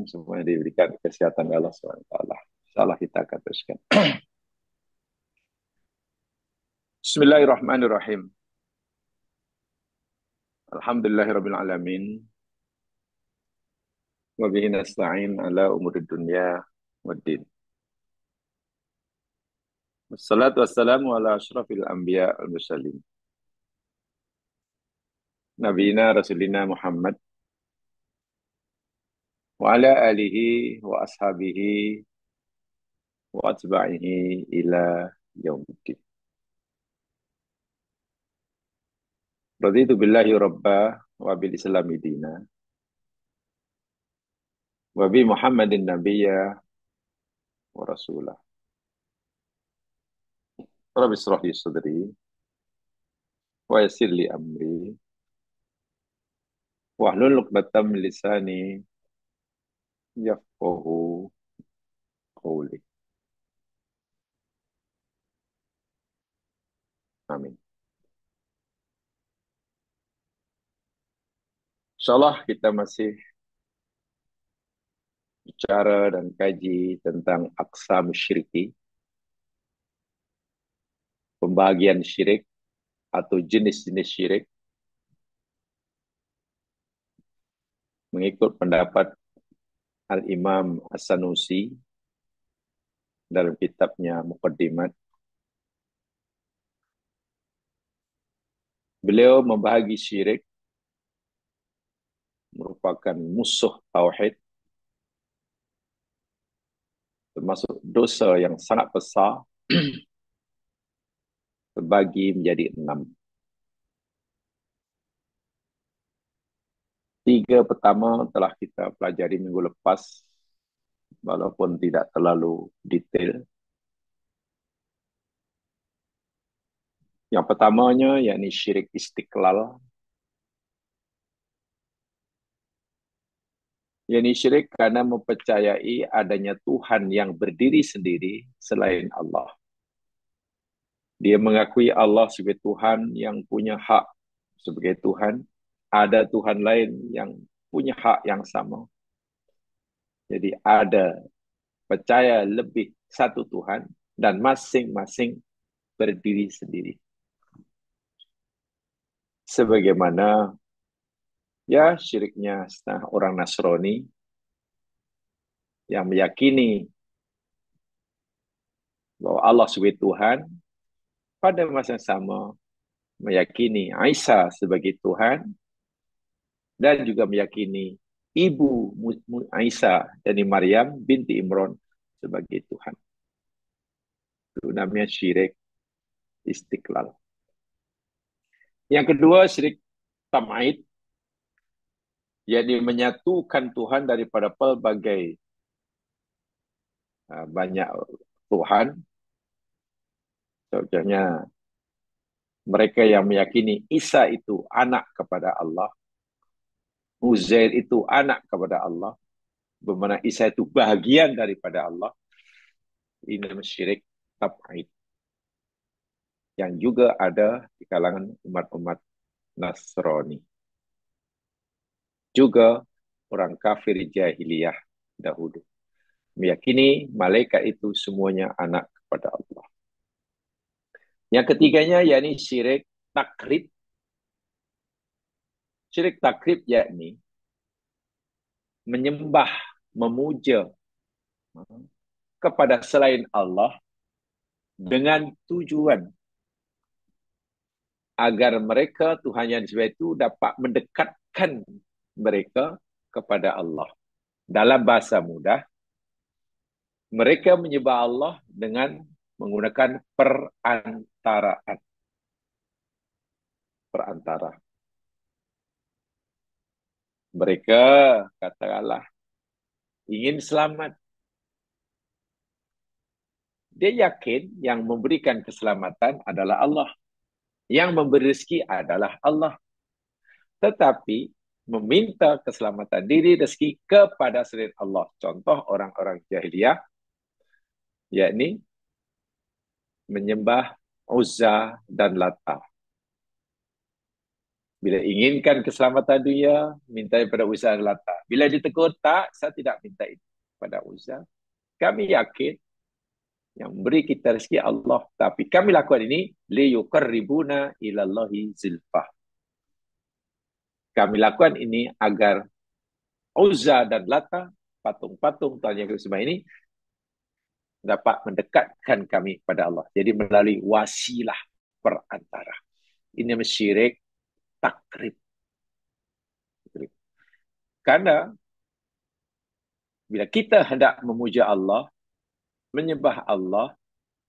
semuanya diberikan kesehatan oleh Allah SWT. Insyaallah kita akan teruskan. Bismillahirrahmanirrahim. Alhamdulillahirabbil alamin. Wa bihi nasta'in ala umurid dunya waddin. Wassalatu wassalamu ala asyrafil anbiya wal mursalin. Nabiyina Rasulina Muhammad wa ala alihi wa ashabihi wa atba'ihi ila yaumiddin. Raditu billahi rabba wa bil islami dina wa bi Muhammadin nabiyya wa rasulah. Rabbi israh li sadri wa yassir li amri wahlul 'uqdatam min lisani yafqahu qawli. Amin. Insyaallah kita masih bicara dan kaji tentang aqsam syirki, pembagian syirik atau jenis-jenis syirik mengikut pendapat Al-Imam As-Sanusi dalam kitabnya Muqaddimat. Beliau membahagi syirik merupakan musuh tauhid, termasuk dosa yang sangat besar, terbagi menjadi 6. 3 pertama telah kita pelajari minggu lepas, walaupun tidak terlalu detail. Yang pertamanya yakni syirik istiqlal. Yakni syirik karena mempercayai adanya Tuhan yang berdiri sendiri selain Allah. Dia mengakui Allah sebagai Tuhan yang punya hak sebagai Tuhan. Ada Tuhan lain yang punya hak yang sama. Jadi ada percaya lebih satu Tuhan dan masing-masing berdiri sendiri. Sebagaimana ya syiriknya setengah orang Nasrani yang meyakini bahwa Allah sebagai Tuhan, pada masa yang sama meyakini Isa sebagai Tuhan dan juga meyakini ibu Isa, yakni Maryam binti Imran sebagai Tuhan. Itu namanya syirik istiqlal. Yang kedua syirik tam'id, yakni menyatukan Tuhan daripada pelbagai banyak Tuhan. Contohnya mereka yang meyakini Isa itu anak kepada Allah, Uzair itu anak kepada Allah, bermakna Isa itu bahagian daripada Allah. Ini namanya syirik tab'id, yang juga ada di kalangan umat-umat Nasrani. Juga orang kafir jahiliyah dahulu meyakini malaikat itu semuanya anak kepada Allah. Yang ketiganya yakni syirik takrib. Syirik takrib yakni menyembah, memuja kepada selain Allah dengan tujuan agar mereka, Tuhan yang disembah itu, dapat mendekatkan mereka kepada Allah. Dalam bahasa mudah, mereka menyembah Allah dengan menggunakan perantaraan. Perantara. Mereka, katakanlah, ingin selamat. Dia yakin yang memberikan keselamatan adalah Allah. Yang memberi rezeki adalah Allah. Tetapi meminta keselamatan diri, rezeki kepada selain Allah. Contoh orang-orang jahiliyah, yakni menyembah Uzza dan Lata. Bila inginkan keselamatan dunia, minta pada Uzza dan Lata. Bila ditegur, tak, saya tidak minta itu pada Uzza. Kami yakin yang beri kita rezeki Allah. Tapi kami lakukan ini, liyuqarribuna ilallahi zilfah. Kami lakukan ini agar Uzza dan Lata, patung-patung Tuhan Yang Esa Semesta ini, dapat mendekatkan kami pada Allah. Jadi melalui wasilah perantara. Ini syirik takrib. Karena bila kita hendak memuja Allah, menyembah Allah,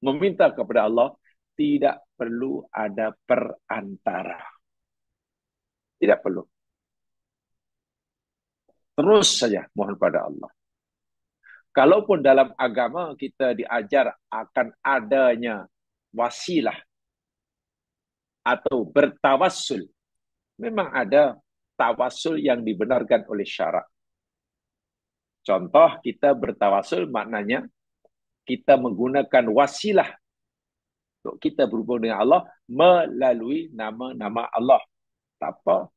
meminta kepada Allah, tidak perlu ada perantara. Tidak perlu. Terus saja mohon pada Allah. Kalaupun dalam agama kita diajar akan adanya wasilah atau bertawassul, memang ada tawassul yang dibenarkan oleh syarak. Contoh, kita bertawassul maknanya kita menggunakan wasilah untuk kita berhubung dengan Allah melalui nama-nama Allah. Tak apa.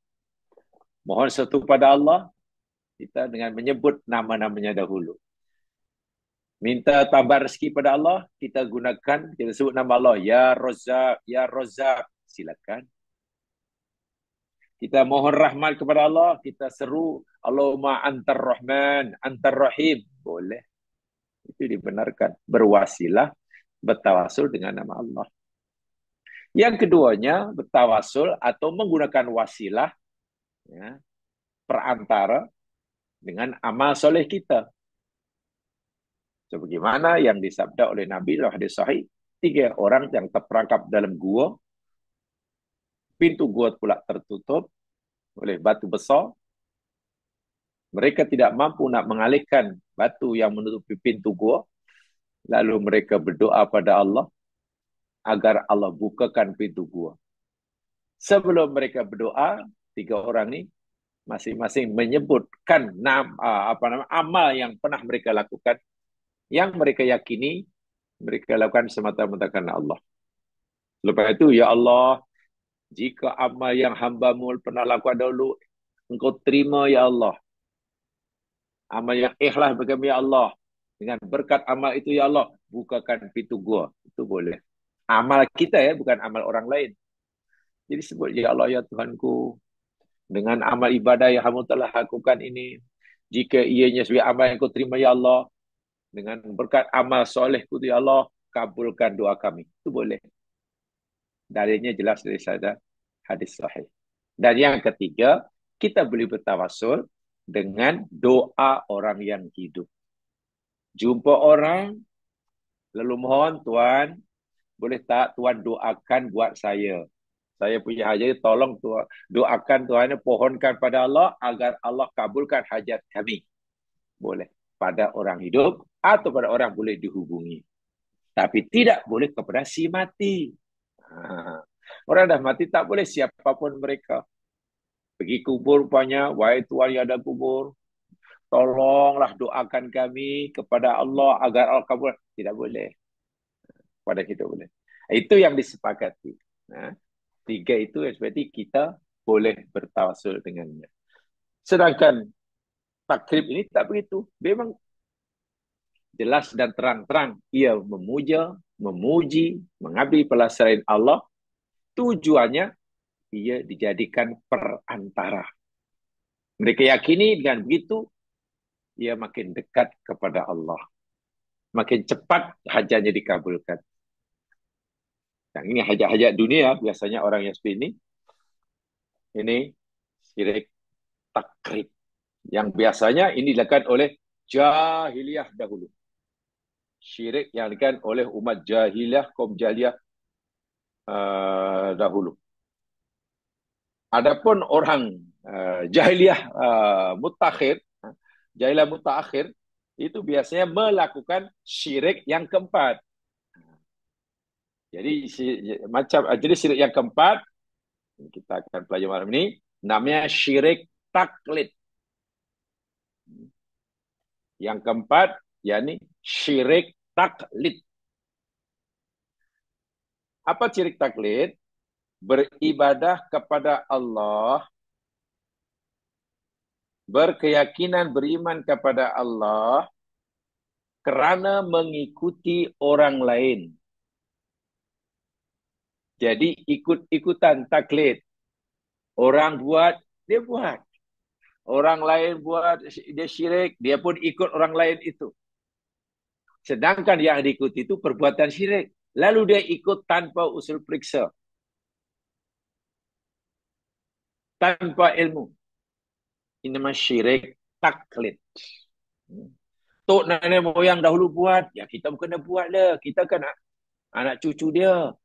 Mohon sesuatu pada Allah, kita dengan menyebut nama-namanya dahulu. Minta tambah rezeki pada Allah, kita gunakan, kita sebut nama Allah. Ya Razzaq, Ya Razzaq. Silakan. Kita mohon rahmat kepada Allah, kita seru Allahumma antar rahman, antar rahim. Boleh. Itu dibenarkan. Berwasilah, bertawasul dengan nama Allah. Yang keduanya, bertawasul atau menggunakan wasilah, ya, perantara dengan amal soleh kita. Sebagaimana yang disabda oleh Nabi dalam hadis sahih, 3 orang yang terperangkap dalam gua, pintu gua pula tertutup oleh batu besar. Mereka tidak mampu nak mengalihkan batu yang menutupi pintu gua. Lalu mereka berdoa pada Allah agar Allah bukakan pintu gua. Sebelum mereka berdoa, 3 orang ni masing-masing menyebutkan amal yang pernah mereka lakukan, yang mereka yakini mereka lakukan semata-mata karena Allah. Lepas itu, ya Allah, jika amal yang hamba-Mu pernah lakukan dahulu, Engkau terima, ya Allah. Amal yang ikhlas bagi kami, ya Allah. Dengan berkat amal itu, ya Allah, bukakan pintu gua. Itu boleh. Amal kita ya, bukan amal orang lain. Jadi sebut, ya Allah, ya Tuhanku, dengan amal ibadah yang hamba telah lakukan ini, jika ianya sebagai amal yang Kau terima, ya Allah, dengan berkat amal solehku, ya Allah, kabulkan doa kami. Itu boleh. Dalilnya jelas dari saya hadis sahih. Dan yang ketiga, kita boleh bertawassul dengan doa orang yang hidup. Jumpa orang, lalu mohon, Tuan, boleh tak Tuan doakan buat saya? Saya punya hajat, tolong Tuan, doakan Tuan, pohonkan pada Allah agar Allah kabulkan hajat kami. Boleh. Pada orang hidup atau pada orang boleh dihubungi. Tapi tidak boleh kepada si mati. Orang dah mati tak boleh siapapun mereka. Pergi kubur rupanya, wahai Tuhan yang ada kubur, tolonglah doakan kami kepada Allah agar Allah kabul. Tidak boleh. Pada kita boleh. Itu yang disepakati. 3 itu yang seperti kita boleh bertawassul dengannya. Sedangkan takrib ini tak begitu. Memang jelas dan terang-terang ia memuja, memuji, mengabdi pada selain Allah. Tujuannya ia dijadikan perantara. Mereka yakini dengan begitu ia makin dekat kepada Allah. Makin cepat hajatnya dikabulkan. Yang ini hajat-hajat dunia, biasanya orang yang seperti ini syirik takrib. Yang biasanya ini dilakukan oleh jahiliyah dahulu. Syirik yang dilakukan oleh umat jahiliyah, kaum jahiliyah dahulu. Adapun orang jahiliyah mutakhir, jahiliyah mutakhir, itu biasanya melakukan syirik yang keempat. Jadi jenis syirik yang keempat, kita akan pelajari malam ini, namanya syirik taklid. Yang keempat, yakni syirik taklid. Apa syirik taklid? beribadah kepada Allah, berkeyakinan beriman kepada Allah kerana mengikuti orang lain. Jadi ikut-ikutan taklid. Orang buat, dia buat. Orang lain buat, dia syirik, dia pun ikut orang lain itu. Sedangkan yang diikuti itu perbuatan syirik. Lalu dia ikut tanpa usul periksa, tanpa ilmu. Ini namanya syirik taklid. Tok nenek moyang dahulu buat, ya kita bukan nak buat lah. Kita kan anak cucu dia.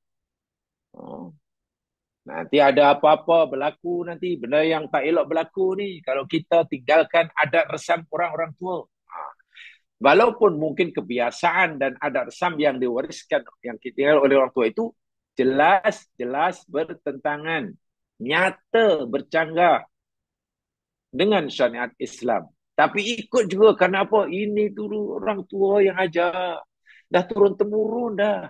Oh. Nanti ada apa-apa berlaku nanti, benda yang tak elok berlaku ni. Kalau kita tinggalkan adat resam orang-orang tua. Walaupun mungkin kebiasaan dan adat resam yang diwariskan, yang kita oleh orang tua itu, jelas bertentangan. Nyata bercanggah dengan syariat Islam. Tapi ikut juga, kenapa? Ini dulu orang tua yang ajar. Dah turun-temurun dah.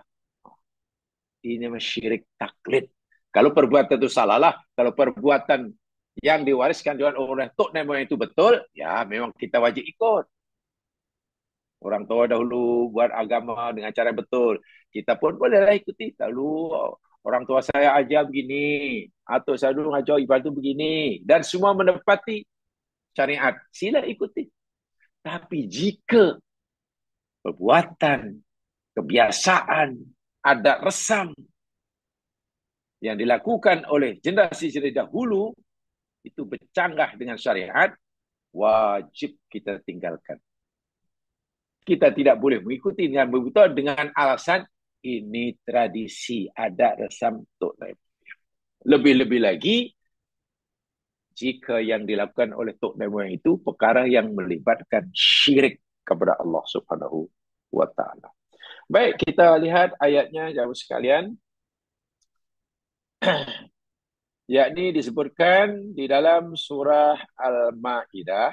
Ini syirik taklid. Kalau perbuatan itu salah lah. Kalau perbuatan yang diwariskan oleh tok nenek moyang itu betul, ya memang kita wajib ikut. Orang tua dahulu buat agama dengan cara betul. Kita pun bolehlah ikuti. Lalu orang tua saya ajar begini. Atau saya dulu ajar ibadah itu begini. Dan semua menepati syariat. Sila ikuti. Tapi jika perbuatan, kebiasaan, adat resam yang dilakukan oleh generasi dahulu itu bercanggah dengan syariat, wajib kita tinggalkan. Kita tidak boleh mengikuti dengan betul dengan alasan ini tradisi adat resam tok nenek. Lebih-lebih lagi jika yang dilakukan oleh tok nenek moyang itu perkara yang melibatkan syirik kepada Allah Subhanahu wa taala. Baik, kita lihat ayatnya jauh sekalian. Yakni disebutkan di dalam surah Al-Maidah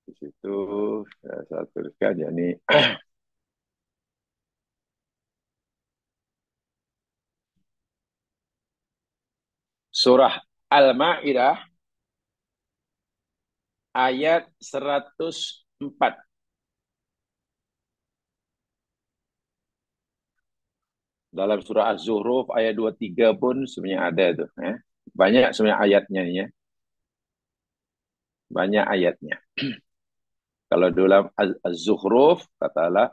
di situ saya tuliskan yakni surah Al-Maidah ayat 104. Dalam surah Az-Zuhruf ayat 23 pun sebenarnya ada tu. Banyak sebenarnya ayatnya ni. Banyak ayatnya. Kalau dalam Az-Zuhruf, kata Allah,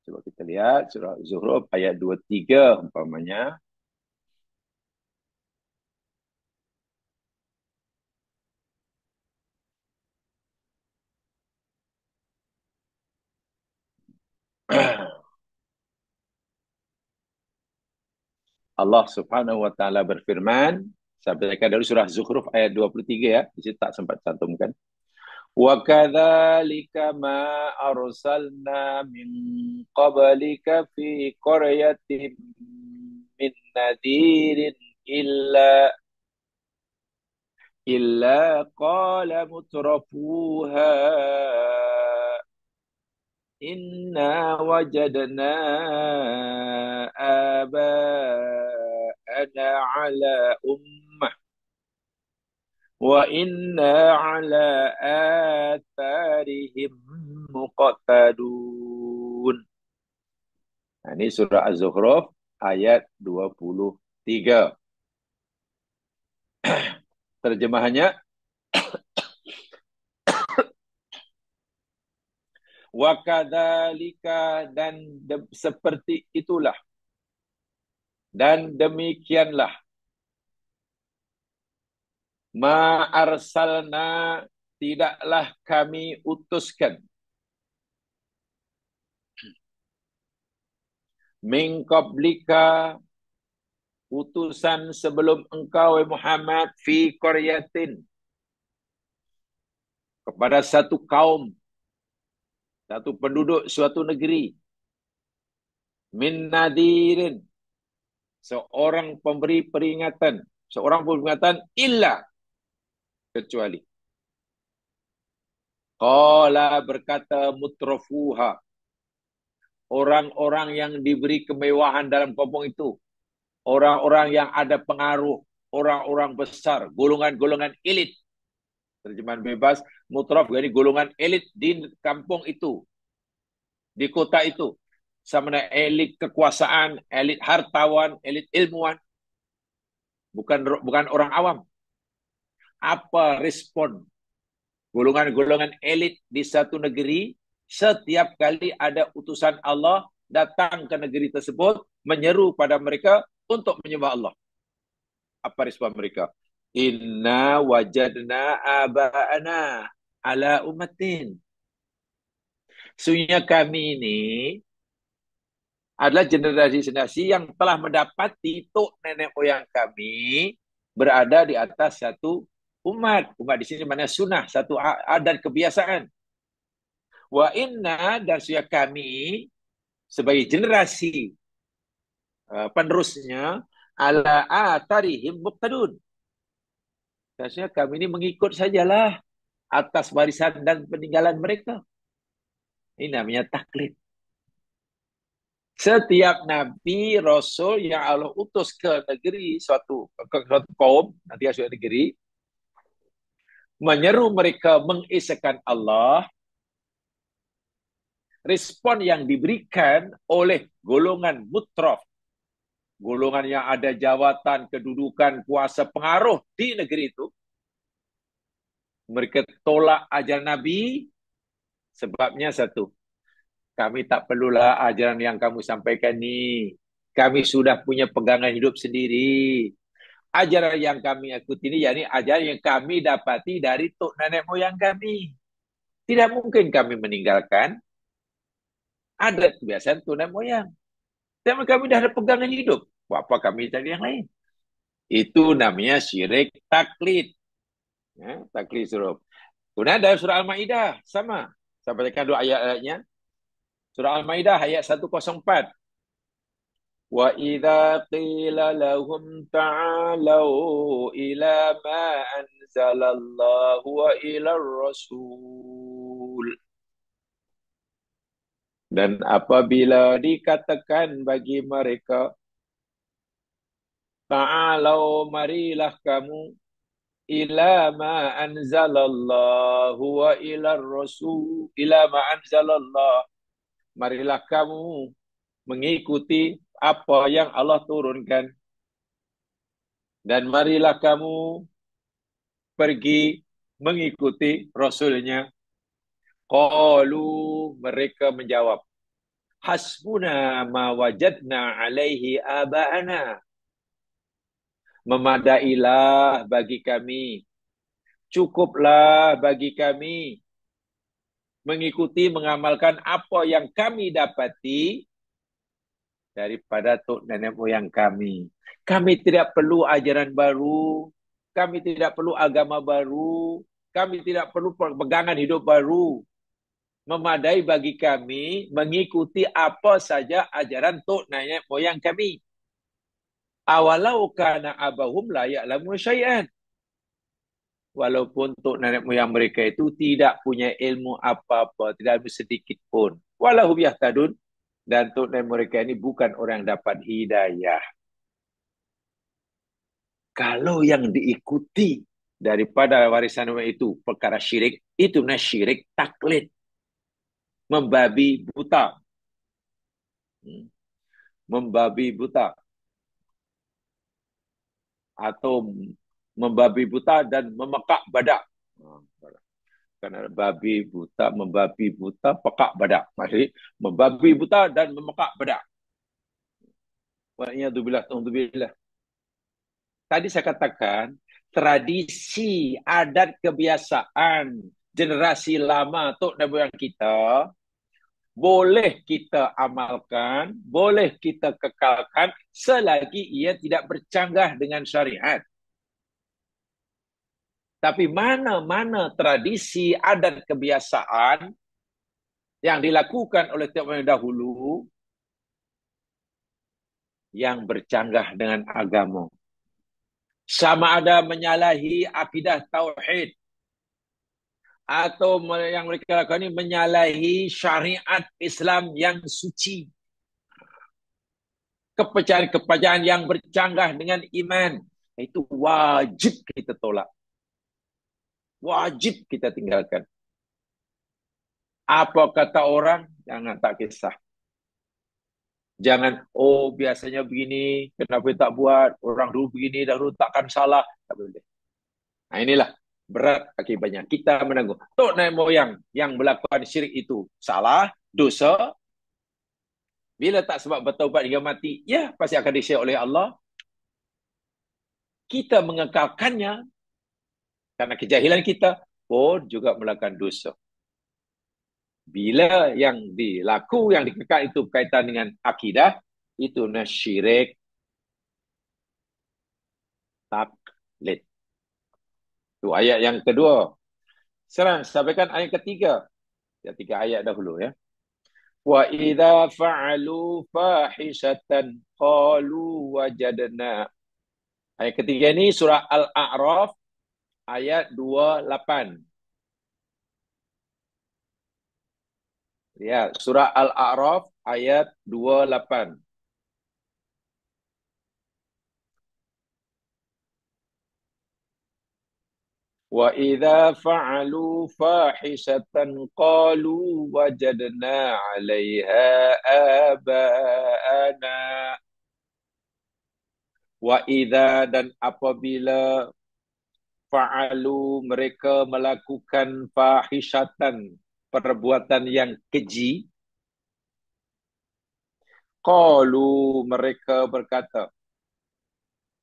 coba kita lihat surah Az-Zuhruf ayat 23 umpamanya. Allah Subhanahu wa taala berfirman, saya bacakan dari surah Zukhruf ayat 23 ya, di situ tak sempat cantumkan. Wa kadzalika ma arsalna min qablika fi qaryatin min nadirin illa qala mutrafuha inna wajadna aba'ana ala ummah wa inna ala atharihim muqtadun. Nah, ini surah Az-Zukhruf ayat 23. Terjemahannya, wa kadzalika, dan seperti itulah, dan demikianlah, ma arsalna, tidaklah kami utuskan, min qablika, utusan sebelum engkau Muhammad, fi qaryatin, kepada satu kaum, satu penduduk suatu negeri, min nadirin, seorang pemberi peringatan, seorang pemberi peringatan, illa, kecuali. Qala berkata mutrafuha, orang-orang yang diberi kemewahan dalam kampung itu, orang-orang yang ada pengaruh, orang-orang besar, golongan-golongan elit. Terjemahan bebas, mutraf ini golongan elit di kampung itu, di kota itu. Sama dengan elit kekuasaan, elit hartawan, elit ilmuwan, bukan orang awam. Apa respon golongan-golongan elit di satu negeri setiap kali ada utusan Allah datang ke negeri tersebut menyeru pada mereka untuk menyembah Allah? Apa respon mereka? Inna wajadna aba'ana ala ummatin. Sesungguhnya kami ini adalah generasi-generasi yang telah mendapati tok nenek moyang kami berada di atas satu umat. Umat di sini mana sunnah, satu adat kebiasaan. Wa inna, dan sesungguhnya kami sebagai generasi penerusnya, ala atarihim muqtadun. Maksudnya kami ini mengikut sajalah atas warisan dan peninggalan mereka. Ini namanya taklid. Setiap nabi, rasul yang Allah utus ke negeri suatu kaum, nanti suatu negeri, menyeru mereka mengesahkan Allah, respon yang diberikan oleh golongan mutraf, golongan yang ada jawatan, kedudukan, kuasa, pengaruh di negeri itu, mereka tolak ajaran Nabi. Sebabnya satu, kami tak perlulah ajaran yang kamu sampaikan ni. Kami sudah punya pegangan hidup sendiri. Ajaran yang kami ikuti ini, yakni ajaran yang kami dapati dari tok nenek moyang kami. Tidak mungkin kami meninggalkan adat kebiasaan tok nenek moyang. Dan kami dah ada pegangan hidup. Apa kami cari yang lain? Itu namanya syirik taklid. Ya, taklid suruh. Kemudian dalam surah Al-Ma'idah, sama. Saya bacakan dua ayat-ayatnya. Surah Al-Ma'idah ayat 104. Wa idza qila lahum ta'alu ila ma anzalallahu wa ila rasul. Dan apabila dikatakan bagi mereka, ta'alu, marilah kamu, ila ma anzalallahu wa ila rasul, ila ma anzalallah, marilah kamu mengikuti apa yang Allah turunkan, dan marilah kamu pergi mengikuti Rasulnya. Qalu, mereka menjawab, hasbuna ma wajadna alaihi aba'ana. Memadailah bagi kami, cukuplah bagi kami mengikuti, mengamalkan apa yang kami dapati daripada tok nenek moyang kami. Kami tidak perlu ajaran baru, kami tidak perlu agama baru, kami tidak perlu pegangan hidup baru. Memadai bagi kami mengikuti apa saja ajaran tok nenek moyang kami. Awalau kana abahum la ya'lamu syai'an. Walaupun tok nenek moyang mereka itu tidak punya ilmu apa-apa, tidak ada sedikit pun. Walahum yahtadun, dan tok nenek mereka ini bukan orang yang dapat hidayah. Kalau yang diikuti daripada warisan itu perkara syirik, itu namanya syirik taklid. Membabi buta. Membabi buta. Atau membabi buta dan memekak badak. Karena babi buta, membabi buta, pekak badak. Maksudnya membabi buta dan memekak badak. Wa'iyadzubillah. Tadi saya katakan, tradisi, adat, kebiasaan generasi lama tok nenek moyang kita boleh kita amalkan, boleh kita kekalkan selagi ia tidak bercanggah dengan syariat. Tapi mana-mana tradisi, adat, kebiasaan yang dilakukan oleh tok nenek dahulu yang bercanggah dengan agama, sama ada menyalahi akidah tauhid, atau yang mereka lakukan ini menyalahi syariat Islam yang suci, kepercayaan-kepercayaan yang bercanggah dengan iman, itu wajib kita tolak, wajib kita tinggalkan. Apa kata orang, jangan tak kisah. Jangan, oh biasanya begini, kenapa tak buat? Orang dulu begini, dahulu takkan salah. Tak boleh. Nah inilah berat akibatnya. Kita menanggung. Tok nenek moyang yang melakukan syirik itu salah, dosa. Bila tak sebab bertaubat hingga mati, ya pasti akan disyir oleh Allah. Kita mengekalkannya karena kejahilan kita pun juga melakukan dosa. Bila yang yang dikekal itu berkaitan dengan akidah, itu syirik taklid. Itu ayat yang kedua. Sekarang sampaikan ayat ketiga. Ya, tiga ayat dahulu ya. Wa idza fa'alu fahishatan qalu wajadna. Ayat ketiga ini surah Al-A'raf ayat 28. Ya, surah Al-A'raf ayat 28. Wa idza fa'alu fahishatan qalu wajadna 'alaiha aba'ana. Wa idza dan apabila fa'alu mereka melakukan fahishatan, perbuatan yang keji, qalu mereka berkata,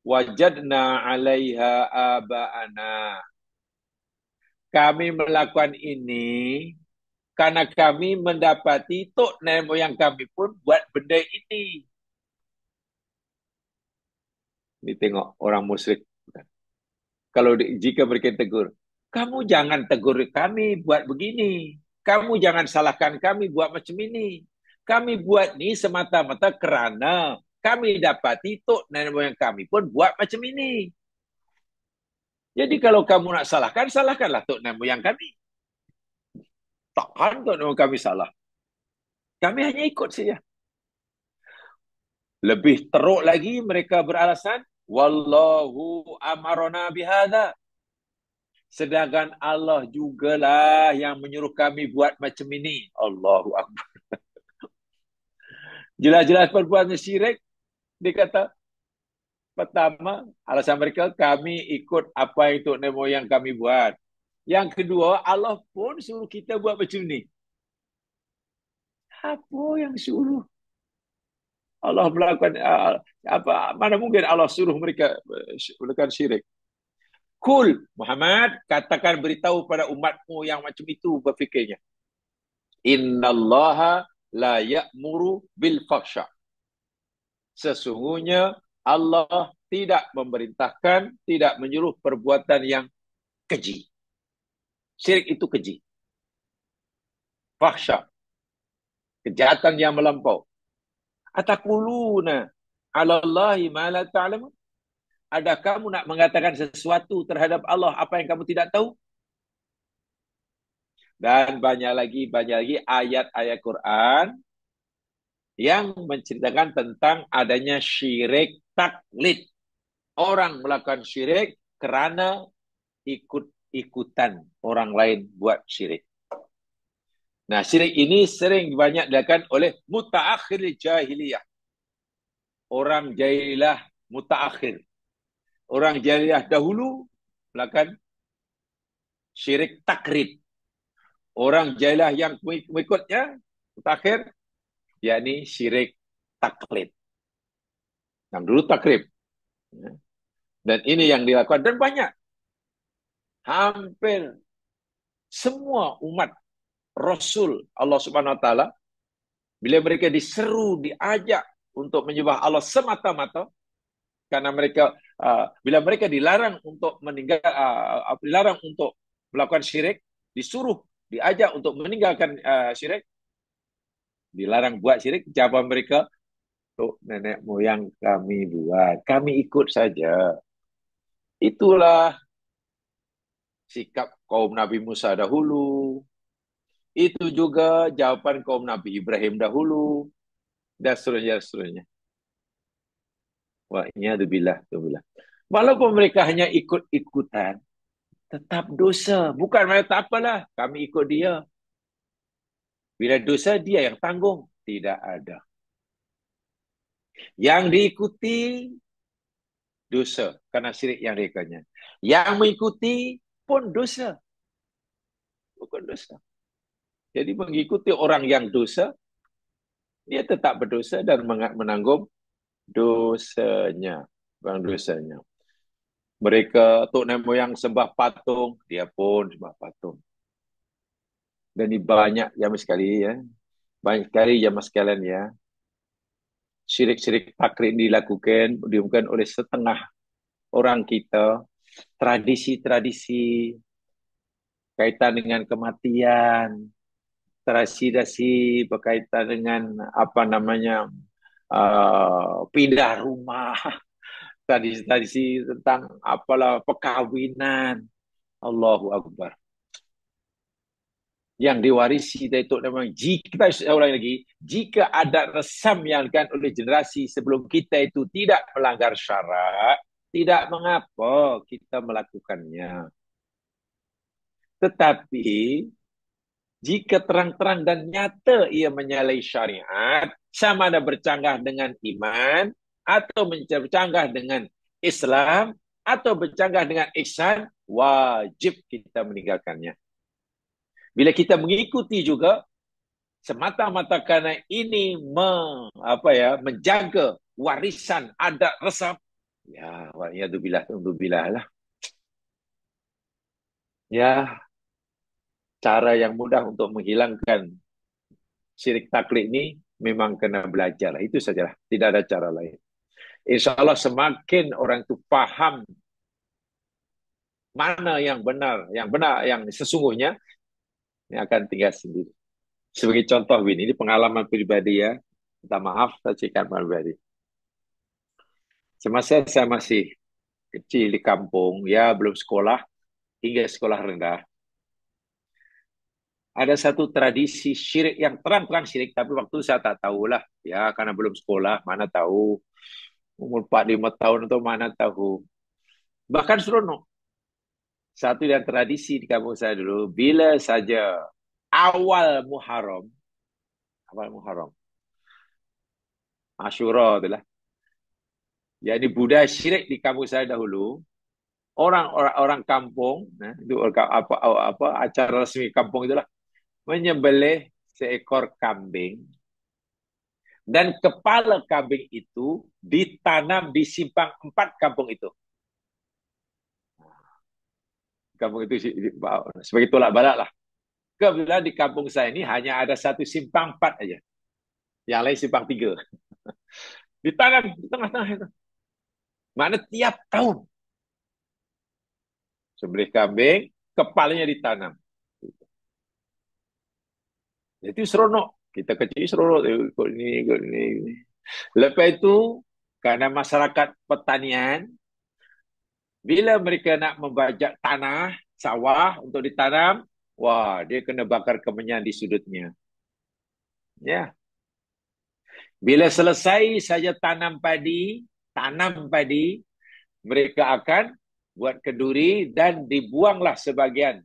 wajadna 'alaiha aba'ana. Kami melakukan ini karena kami mendapati tok nenek moyang kami pun buat benda ini. Ini tengok orang musyrik. Kalau jika mereka tegur, kamu jangan tegur kami buat begini. Kamu jangan salahkan kami buat macam ini. Kami buat ni semata-mata kerana kami dapati tok nenek moyang kami pun buat macam ini. Jadi kalau kamu nak salahkan, salahkanlah tok nenek moyang kami. Takkan tok nenek moyang kami salah. Kami hanya ikut saja. Lebih teruk lagi mereka beralasan, wallahu amarona bihadza. Sedangkan Allah jugalah yang menyuruh kami buat macam ini. Allahu Akbar. Jelas-jelas perbuatan syirik. Dia kata, pertama, alasan mereka, kami ikut apa yang tok nenek moyang kami buat. Yang kedua, Allah pun suruh kita buat macam ni. Apa yang suruh? Allah melakukan apa? Mana mungkin Allah suruh mereka melakukan syirik? Kul Muhammad, katakan beritahu pada umatmu yang macam itu berfikirnya. Innallaha la ya'muru bil fahsya. Sesungguhnya Allah tidak memerintahkan, tidak menyuruh perbuatan yang keji. Syirik itu keji. Fahsya, kejahatan yang melampau. Atakuluna 'alallahi ma la ta'lamun. Ada kamu nak mengatakan sesuatu terhadap Allah apa yang kamu tidak tahu? Dan banyak lagi ayat-ayat Quran yang menceritakan tentang adanya syirik taklid. Orang melakukan syirik kerana ikut-ikutan orang lain buat syirik. Nah, syirik ini sering banyak dilakukan oleh mutaakhir jahiliyah. Orang jahiliyah mutaakhir. Orang jahiliyah dahulu melakukan syirik takrib. Orang jahiliyah yang mengikutnya mutaakhir, yakni syirik taklid. Yang dulu takrib. Dan ini yang dilakukan. Dan banyak. Hampir semua umat Rasul Allah Subhanahu Wa Taala, bila mereka diseru, diajak untuk menyembah Allah semata-mata, karena mereka bila mereka dilarang untuk dilarang untuk melakukan syirik, disuruh, diajak untuk meninggalkan syirik, dilarang buat syirik, jawaban mereka, tuh nenek moyang kami buat, kami ikut saja. Itulah sikap kaum Nabi Musa dahulu. Itu juga jawapan kaum Nabi Ibrahim dahulu. Dan seterusnya, seterusnya. Wah, ini ada billah. Walaupun mereka hanya ikut-ikutan, tetap dosa. Bukan mereka tak apalah, kami ikut dia. Bila dosa, dia yang tanggung. Tidak ada. Yang diikuti, dosa. Karena syirik yang direkanya. Yang mengikuti pun dosa. Bukan dosa. Jadi mengikuti orang yang dosa, dia tetap berdosa dan menanggung dosanya. Bang dosanya. Mereka, tok nenek moyang sembah patung, dia pun sembah patung. Dan ini banyak zaman sekali ya. Banyak sekali zaman sekalian ya. Syirik-syirik taklid dilakukan oleh setengah orang kita. Tradisi-tradisi kaitan dengan kematian, tradisi berkaitan dengan apa namanya pindah rumah, tradisi-tradisi tentang apalah perkahwinan. Allahu Akbar. Yang diwarisi dari Tok Memang. Jika kita ulangi lagi, jika ada resam yang dilakukan oleh generasi sebelum kita itu tidak melanggar syarak, tidak mengapa kita melakukannya. Tetapi jika terang-terang dan nyata ia menyalahi syariat, sama ada bercanggah dengan iman, atau bercanggah dengan Islam, atau bercanggah dengan ihsan, wajib kita meninggalkannya. Bila kita mengikuti juga, semata-mata kerana ini menjaga warisan adat resam, ya, wa'iyadzubillah lah. Ya, cara yang mudah untuk menghilangkan syirik taklid ini memang kena belajar. Itu sajalah. Tidak ada cara lain. InsyaAllah semakin orang itu faham mana yang benar, yang sesungguhnya, yang akan tinggal sendiri. Sebagai contoh, ini pengalaman pribadi ya. Minta maaf, saya ceritakan pribadi. Semasa saya masih kecil di kampung, ya belum sekolah, hingga sekolah rendah, ada satu tradisi syirik yang terang-terang syirik, tapi waktu saya tak tahulah. Ya, karena belum sekolah, mana tahu. Umur 4-5 tahun itu mana tahu. Bahkan seronok. Satu yang tradisi di kampung saya dulu, bila saja awal Muharram, Ashura itulah. Jadi budaya syirik di kampung saya dahulu, orang kampung, itu acara resmi kampung itulah, menyembelih seekor kambing, dan kepala kambing itu ditanam di simpang 4 kampung itu. Kampung itu sebagai tolak balak lah. Kebetulan di kampung saya ini hanya ada satu simpang 4 aja. Yang lain simpang 3. Ditanam di tengah-tengah itu. Mana tiap tahun sembelih kambing, kepalanya ditanam. Itu seronok. Kita kecil seronok. Ikut ini. Lepas itu, karena masyarakat pertanian, bila mereka nak membajak tanah, sawah untuk ditanam, wah, dia kena bakar kemenyan di sudutnya. Ya. Bila selesai saja tanam padi, mereka akan buat kenduri dan dibuanglah sebagian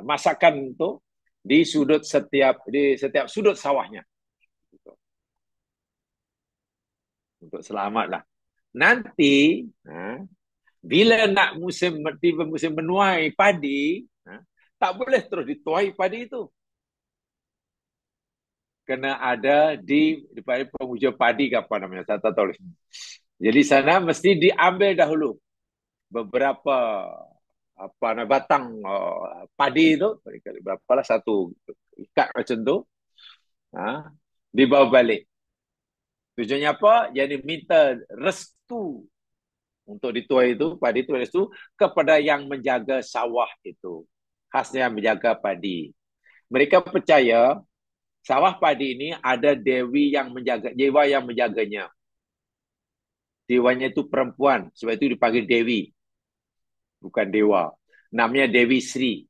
masakan itu di setiap sudut sawahnya. Untuk selamatlah. Nanti bila nak musim menuai padi, tak boleh terus dituai padi itu. Kena ada di pengujian padi ke apa namanya, saya tak tahu. Jadi sana mesti diambil dahulu beberapa batang padi itu, berapa lah, satu ikat macam tu, dibawa balik. Tujuannya apa? Jadi minta restu untuk dituai itu, padi itu restu kepada yang menjaga sawah itu. Khasnya menjaga padi. Mereka percaya sawah padi ini ada dewi yang menjaga, dewa yang menjaganya. Dewanya itu perempuan, sebab itu dipanggil dewi. bukan dewa. Namanya Dewi Sri.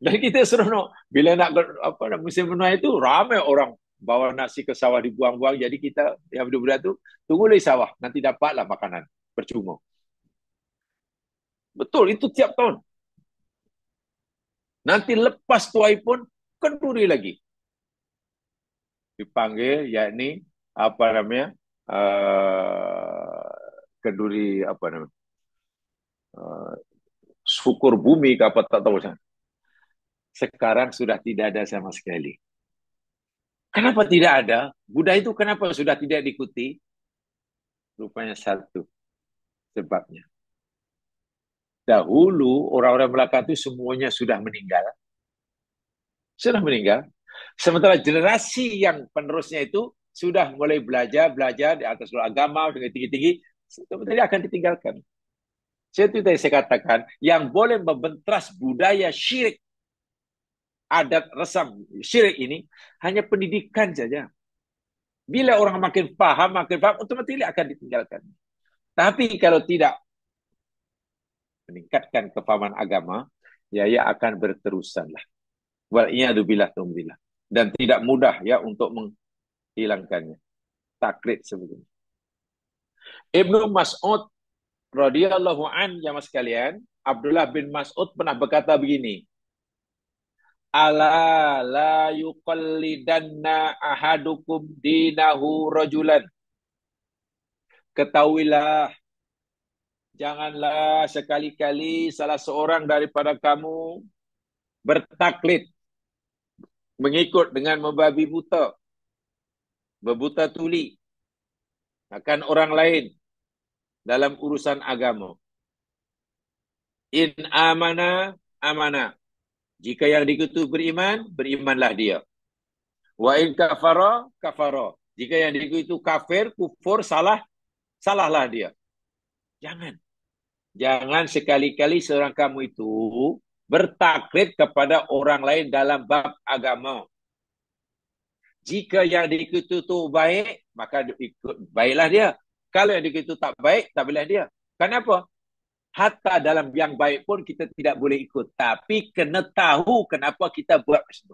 Dan kita seronok. Bila nak musim menuai itu, ramai orang bawa nasi ke sawah dibuang-buang. Jadi kita yang budak-budak tu, tunggu di sawah. Nanti dapatlah makanan. Percuma. Betul, itu tiap tahun. Nanti lepas tuai pun, kenduri lagi. Dipanggil, yakni, apa namanya, kenduri, apa namanya, uh, syukur bumi ke apa, tak tahu. Sekarang sudah tidak ada sama sekali. Kenapa tidak ada? Budaya itu kenapa sudah tidak diikuti? Rupanya satu sebabnya. Dahulu orang-orang Melaka itu semuanya sudah meninggal. Sudah meninggal. Sementara generasi yang penerusnya itu sudah mulai belajar di atas agama dengan tinggi-tinggi, sebenarnya akan ditinggalkan. Itu tadi saya katakan, yang boleh membentras budaya syirik, adat resam syirik ini, hanya pendidikan saja. Bila orang makin paham, otomatis akan ditinggalkan. Tapi kalau tidak meningkatkan kefahaman agama, ya ia akan berterusan lah. Wal'iyadzubillah. Dan tidak mudah ya untuk menghilangkannya. Taklid sebegini. Ibnu Mas'ud radhiyallahu an, jamaah sekalian, Abdullah bin Mas'ud pernah berkata begini, ala la yuqallidanna ahadukum dinahu rajulan. Ketahuilah, janganlah sekali-kali salah seorang daripada kamu bertaklid, mengikut dengan membabi buta, berbuta tuli akan orang lain dalam urusan agama. In amana, amana. Jika yang diikuti beriman, berimanlah dia. Wa in kafara, kafara. Jika yang diikuti kafir, kufur, salahlah dia. Jangan sekali-kali seorang kamu itu bertaklid kepada orang lain dalam bab agama. Jika yang diikuti itu baik, maka baiklah dia. Kalau yang diikuti itu tak baik, tak boleh dia. Kenapa? Hatta dalam yang baik pun kita tidak boleh ikut. Tapi kena tahu kenapa kita buat itu.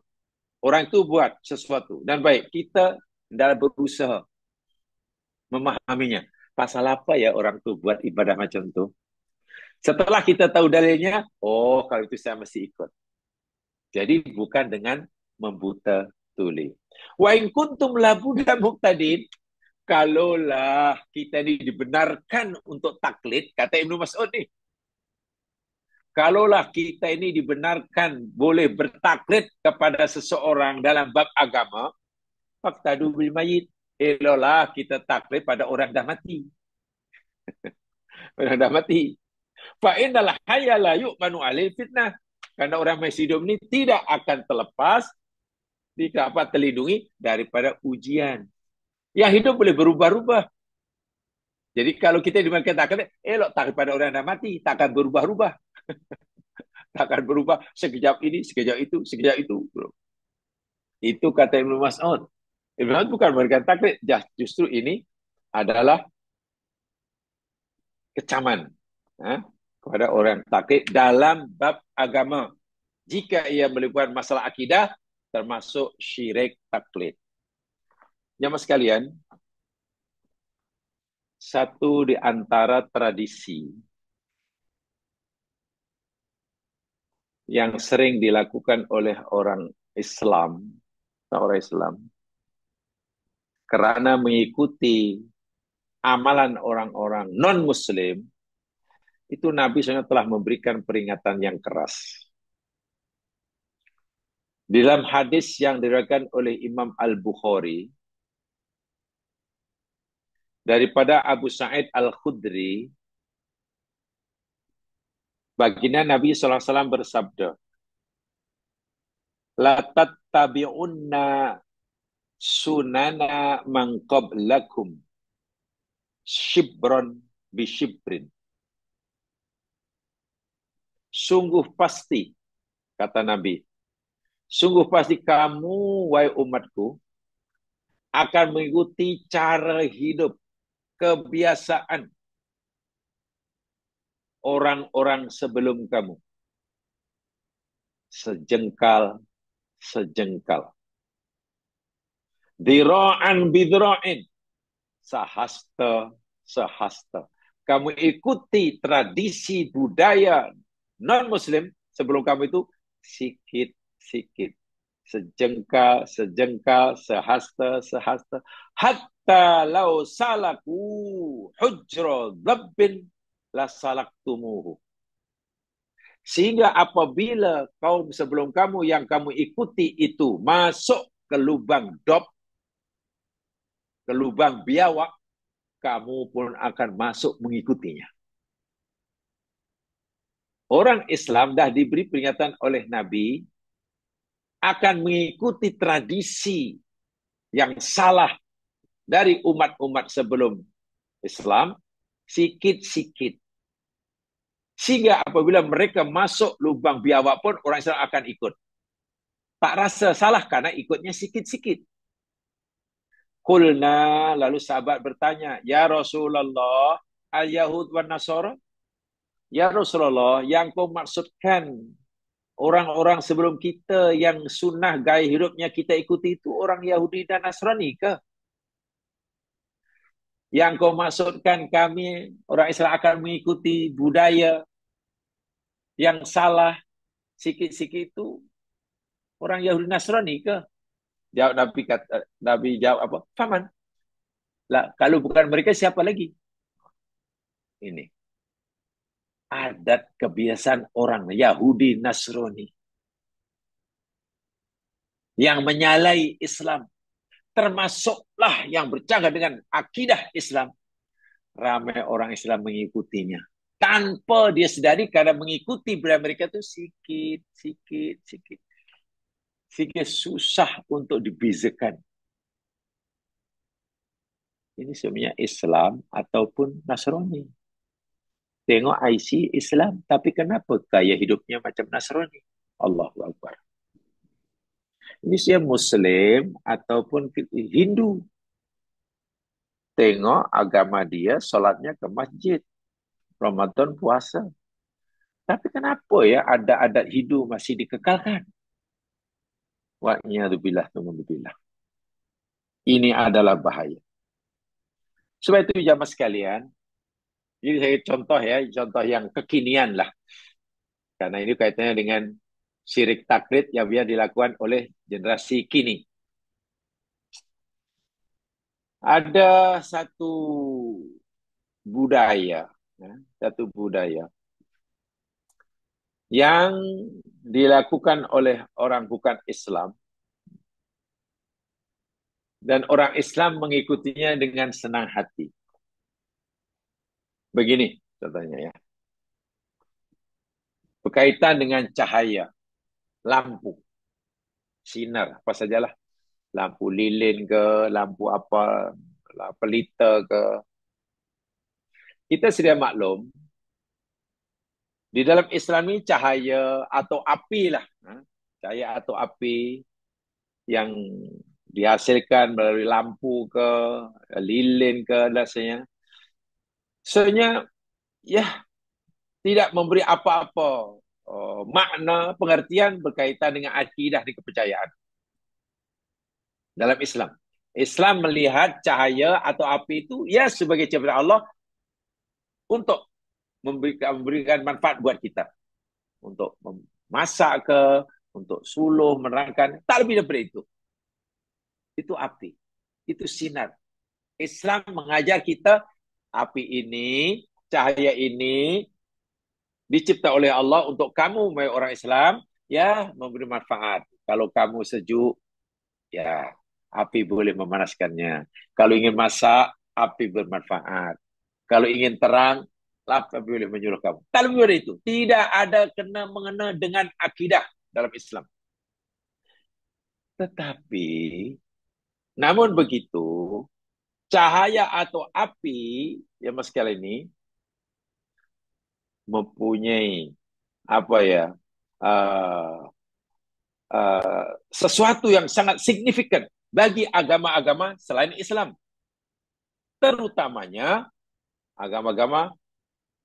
Orang itu buat sesuatu dan baik. Kita dalam berusaha memahaminya. Pasal apa ya orang itu buat ibadah macam itu? Setelah kita tahu dalilnya, oh kalau itu saya mesti ikut. Jadi bukan dengan membuta tuli. Wa in kuntum labudan muqtadin, kalaulah kita ini dibenarkan untuk taklid, kata Ibnu Mas'ud nih, kalaulah kita ini dibenarkan boleh bertaklid kepada seseorang dalam bab agama, faqtadu bil mayyit, elolah kita taklid pada orang dah mati. Orang dah mati. Fa innal hayya la yu'manu alaihi fitnah. Karena orang masih hidup ini tidak akan terlepas, tidak dapat terlindungi daripada ujian. Yang hidup boleh berubah-ubah. Jadi kalau kita dimakan elok taklid pada orang yang dah mati, takkan berubah-ubah. Takkan berubah sekejap ini, sekejap itu, sekejap itu. Itu kata Ibnu Mas'ud. Ibnu Mas'ud bukan memberikan taklid, justru ini adalah kecaman kepada orang taklid dalam bab agama. Jika ia melibatkan masalah akidah, termasuk syirik taklid. Jamaah sekalian, satu di antara tradisi yang sering dilakukan oleh orang Islam karena mengikuti amalan orang-orang non-Muslim, itu Nabi SAW telah memberikan peringatan yang keras. Dalam hadis yang diriwayatkan oleh Imam Al-Bukhari, daripada Abu Sa'id Al-Khudri, baginda Nabi SAW bersabda, la tattabi'unna sunana man qablakum shibron bi shibrin. Sungguh pasti, kata Nabi, sungguh pasti kamu, wahai umatku, akan mengikuti cara hidup, kebiasaan orang-orang sebelum kamu. Sejengkal, sejengkal. Dira'an bidra'in. Sahasta, sahasta. Kamu ikuti tradisi budaya non-muslim sebelum kamu itu sikit-sikit. Sejengkal, sejengkal, sehasta, sehasta. Hatta lau salaku hujra dhabbin la salaktumuhu. Sehingga apabila kaum sebelum kamu yang kamu ikuti itu masuk ke lubang dob, ke lubang biawak, kamu pun akan masuk mengikutinya. Orang Islam dah diberi peringatan oleh Nabi akan mengikuti tradisi yang salah dari umat-umat sebelum Islam sikit-sikit. Sehingga apabila mereka masuk lubang biawak pun orang Islam akan ikut. Tak rasa salah karena ikutnya sikit-sikit. Qulna, lalu sahabat bertanya, Ya Rasulullah, al-Yahud wa Nasara? Ya Rasulullah, yang kau maksudkan orang-orang sebelum kita yang sunnah gaya hidupnya kita ikuti itu orang Yahudi dan Nasrani ke? Yang kau maksudkan kami, orang Islam akan mengikuti budaya yang salah sikit-sikit itu orang Yahudi Nasrani ke? Jawab Nabi jawab apa? Faman. Lah, kalau bukan mereka siapa lagi? Ini adat kebiasaan orang Yahudi Nasrani yang menyalahi Islam, termasuklah yang bercanggah dengan akidah Islam. Ramai orang Islam mengikutinya tanpa dia sedari, karena mengikuti budaya mereka itu sikit, sikit, sikit, sehingga susah untuk dibezakan. Ini sebenarnya Islam ataupun Nasrani. Tengok IC Islam, tapi kenapa gaya hidupnya macam Nasrani? Allahu Akbar. Ini dia Muslim ataupun Hindu. Tengok agama dia, solatnya ke masjid. Ramadan puasa. Tapi kenapa ya ada adat Hindu masih dikekalkan? Wa'iyadzubillah, tumubillah. Ini adalah bahaya. Sebab itu jamaah sekalian, jadi saya contoh ya, contoh yang kekinian lah. Karena ini kaitannya dengan syirik taklid yang biasa dilakukan oleh generasi kini. Ada satu budaya, satu budaya yang dilakukan oleh orang bukan Islam, dan orang Islam mengikutinya dengan senang hati. Begini contohnya ya. Berkaitan dengan cahaya, lampu, sinar, apa sajalah. Lampu lilin ke, lampu apa, pelita ke. Kita sedia maklum, di dalam Islam ini cahaya atau api lah. Cahaya atau api yang dihasilkan melalui lampu ke, lilin ke, dan sebagainya. Sebenarnya, ya, tidak memberi apa-apa makna, pengertian berkaitan dengan akidah dan kepercayaan. Dalam Islam. Islam melihat cahaya atau api itu ya sebagai ciptaan Allah untuk memberikan manfaat buat kita. Untuk memasak ke, untuk suluh, menerangkan. Tak lebih daripada itu. Itu api. Itu sinar. Islam mengajar kita api ini, cahaya ini dicipta oleh Allah untuk kamu, orang Islam, ya memberi manfaat. Kalau kamu sejuk, ya api boleh memanaskannya. Kalau ingin masak, api bermanfaat. Kalau ingin terang, api boleh menyuruh kamu. Tak lebih dari itu. Tidak ada kena-mengena dengan akidah dalam Islam. Tetapi, namun begitu, cahaya atau api, ya mas sekali ini, mempunyai apa ya, sesuatu yang sangat signifikan bagi agama-agama selain Islam. Terutamanya agama-agama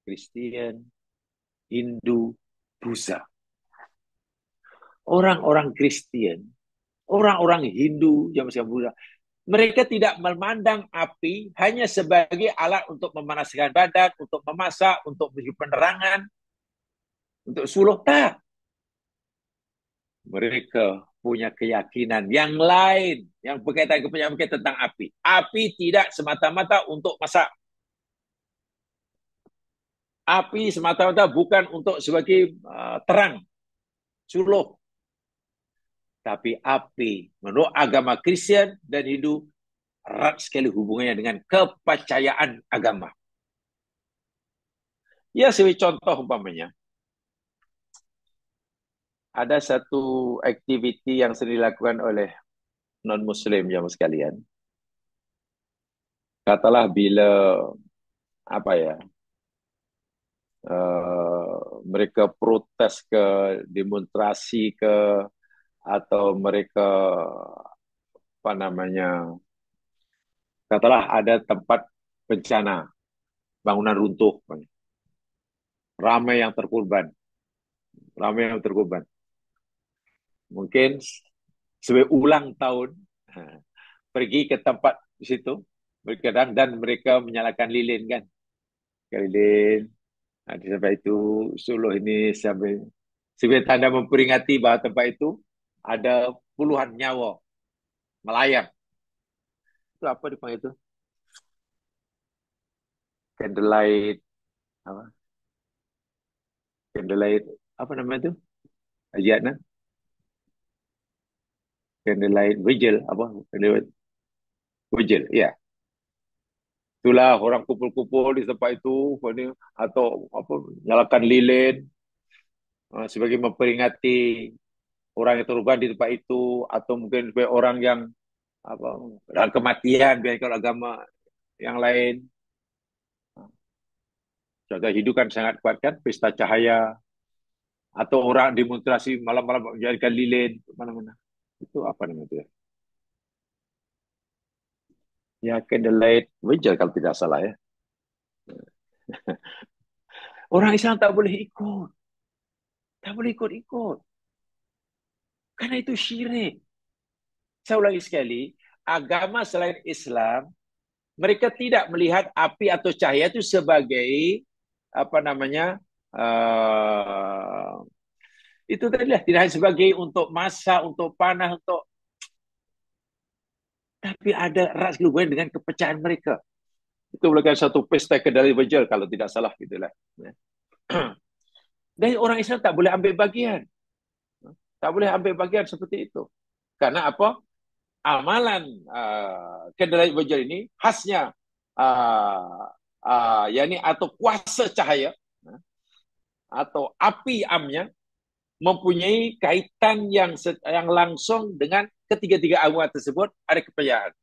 Kristen, Hindu, Buddha. Orang-orang Kristen, orang-orang Hindu yang masih Buddha, mereka tidak memandang api hanya sebagai alat untuk memanaskan badan, untuk memasak, untuk beri penerangan, untuk suluh. Tak. Mereka punya keyakinan yang lain yang berkaitan tentang api. Api tidak semata-mata untuk masak. Api semata-mata bukan untuk sebagai terang, suluh. Tapi api menurut agama Kristen dan Hindu erat sekali hubungannya dengan kepercayaan agama. Ya, sebagai contoh umpamanya, ada satu aktiviti yang sering dilakukan oleh non-Muslim yang sekalian. Katalah bila apa ya, mereka protes ke, demonstrasi ke, atau mereka apa namanya, katalah ada tempat bencana, bangunan runtuh, ramai yang terkorban, ramai yang terkorban. Mungkin sebagai ulang tahun, pergi ke tempat di situ, berkedang dan mereka menyalakan lilin kan, lilin. Di tempat itu Suluh ini sebagai tanda memperingati bahawa tempat itu ada puluhan nyawa melayang. Itu apa dipanggil itu? Candlelight apa? Candlelight apa namanya itu? Ajiatnya Candlelight Vigil apa? Candlelight Vigil, ya. Itulah orang kumpul-kumpul di tempat itu atau apa nyalakan lilin sebagai memperingati orang yang terluka di tempat itu, atau mungkin sebagai orang yang apa dalam kematian, biar kalau agama yang lain. Contoh hidup kan sangat kuat kan, pesta cahaya, atau orang demonstrasi malam-malam menjadikan lilin mana-mana. Itu apa namanya itu ya? Ya, candlelight vigil kalau tidak salah ya. Orang Islam tak boleh ikut. Tak boleh ikut-ikut. Karena itu syirik. Saya ulangi sekali, agama selain Islam, mereka tidak melihat api atau cahaya itu sebagai apa namanya, itu tadi lah, tidak hanya sebagai untuk masak, untuk panah, untuk, tapi ada erat hubungan dengan kepercayaan mereka. Itu merupakan satu pesta kedai bejel kalau tidak salah gitulah. Dan orang Islam tak boleh ambil bagian, tak boleh ambil bagian seperti itu. Karena apa? Amalan kedai bejel ini khasnya uh, yakni atau kuasa cahaya atau api amnya mempunyai kaitan yang langsung dengan ketiga-tiga agama tersebut, ada kepercayaan.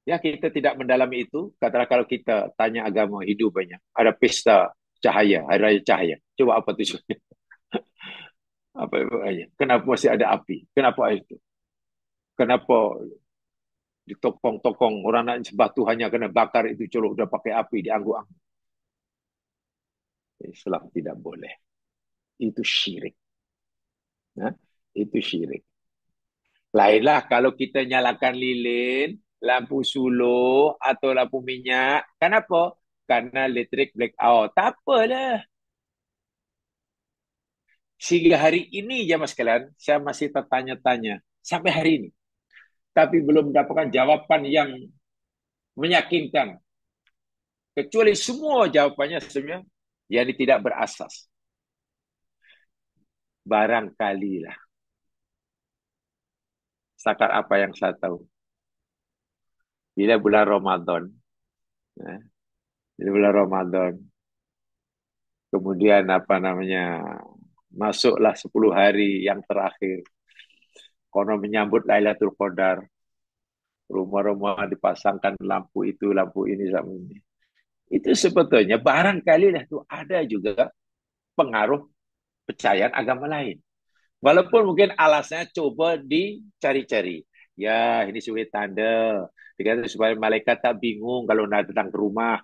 Ya, kita tidak mendalami itu. Katakanlah kalau kita tanya agama Hindu banyak, ada pesta cahaya, hari raya cahaya. Coba apa tujuannya? Apa aja? Kenapa masih ada api? Kenapa itu? Kenapa ditokong-tokong orang nak sembah Tuhannya kena bakar itu colok udah pakai api dianggu-anggu? Islam tidak boleh. Itu syirik. Nah, itu syirik. Lainlah kalau kita nyalakan lilin, lampu suluh atau lampu minyak. Kenapa? Karena listrik blackout. Tak apalah. Sehingga hari ini, ya mas sekalian, saya masih tertanya-tanya. Sampai hari ini. Tapi belum mendapatkan jawaban yang meyakinkan. Kecuali semua jawabannya sebenarnya yang tidak berasas. Barangkali lah. Setakat apa yang saya tahu. Bila bulan Ramadan. Ya, bila bulan Ramadan. Kemudian apa namanya, masuklah 10 hari yang terakhir. Kono menyambut Lailatul Qadar. Rumah-rumah dipasangkan lampu itu, lampu ini, lampu ini. Itu sebetulnya barangkali lah itu ada juga pengaruh percayaan agama lain. Walaupun mungkin alasnya coba dicari-cari. Ya, ini sebagai tanda. Dikata supaya malaikat tak bingung kalau nak datang ke rumah.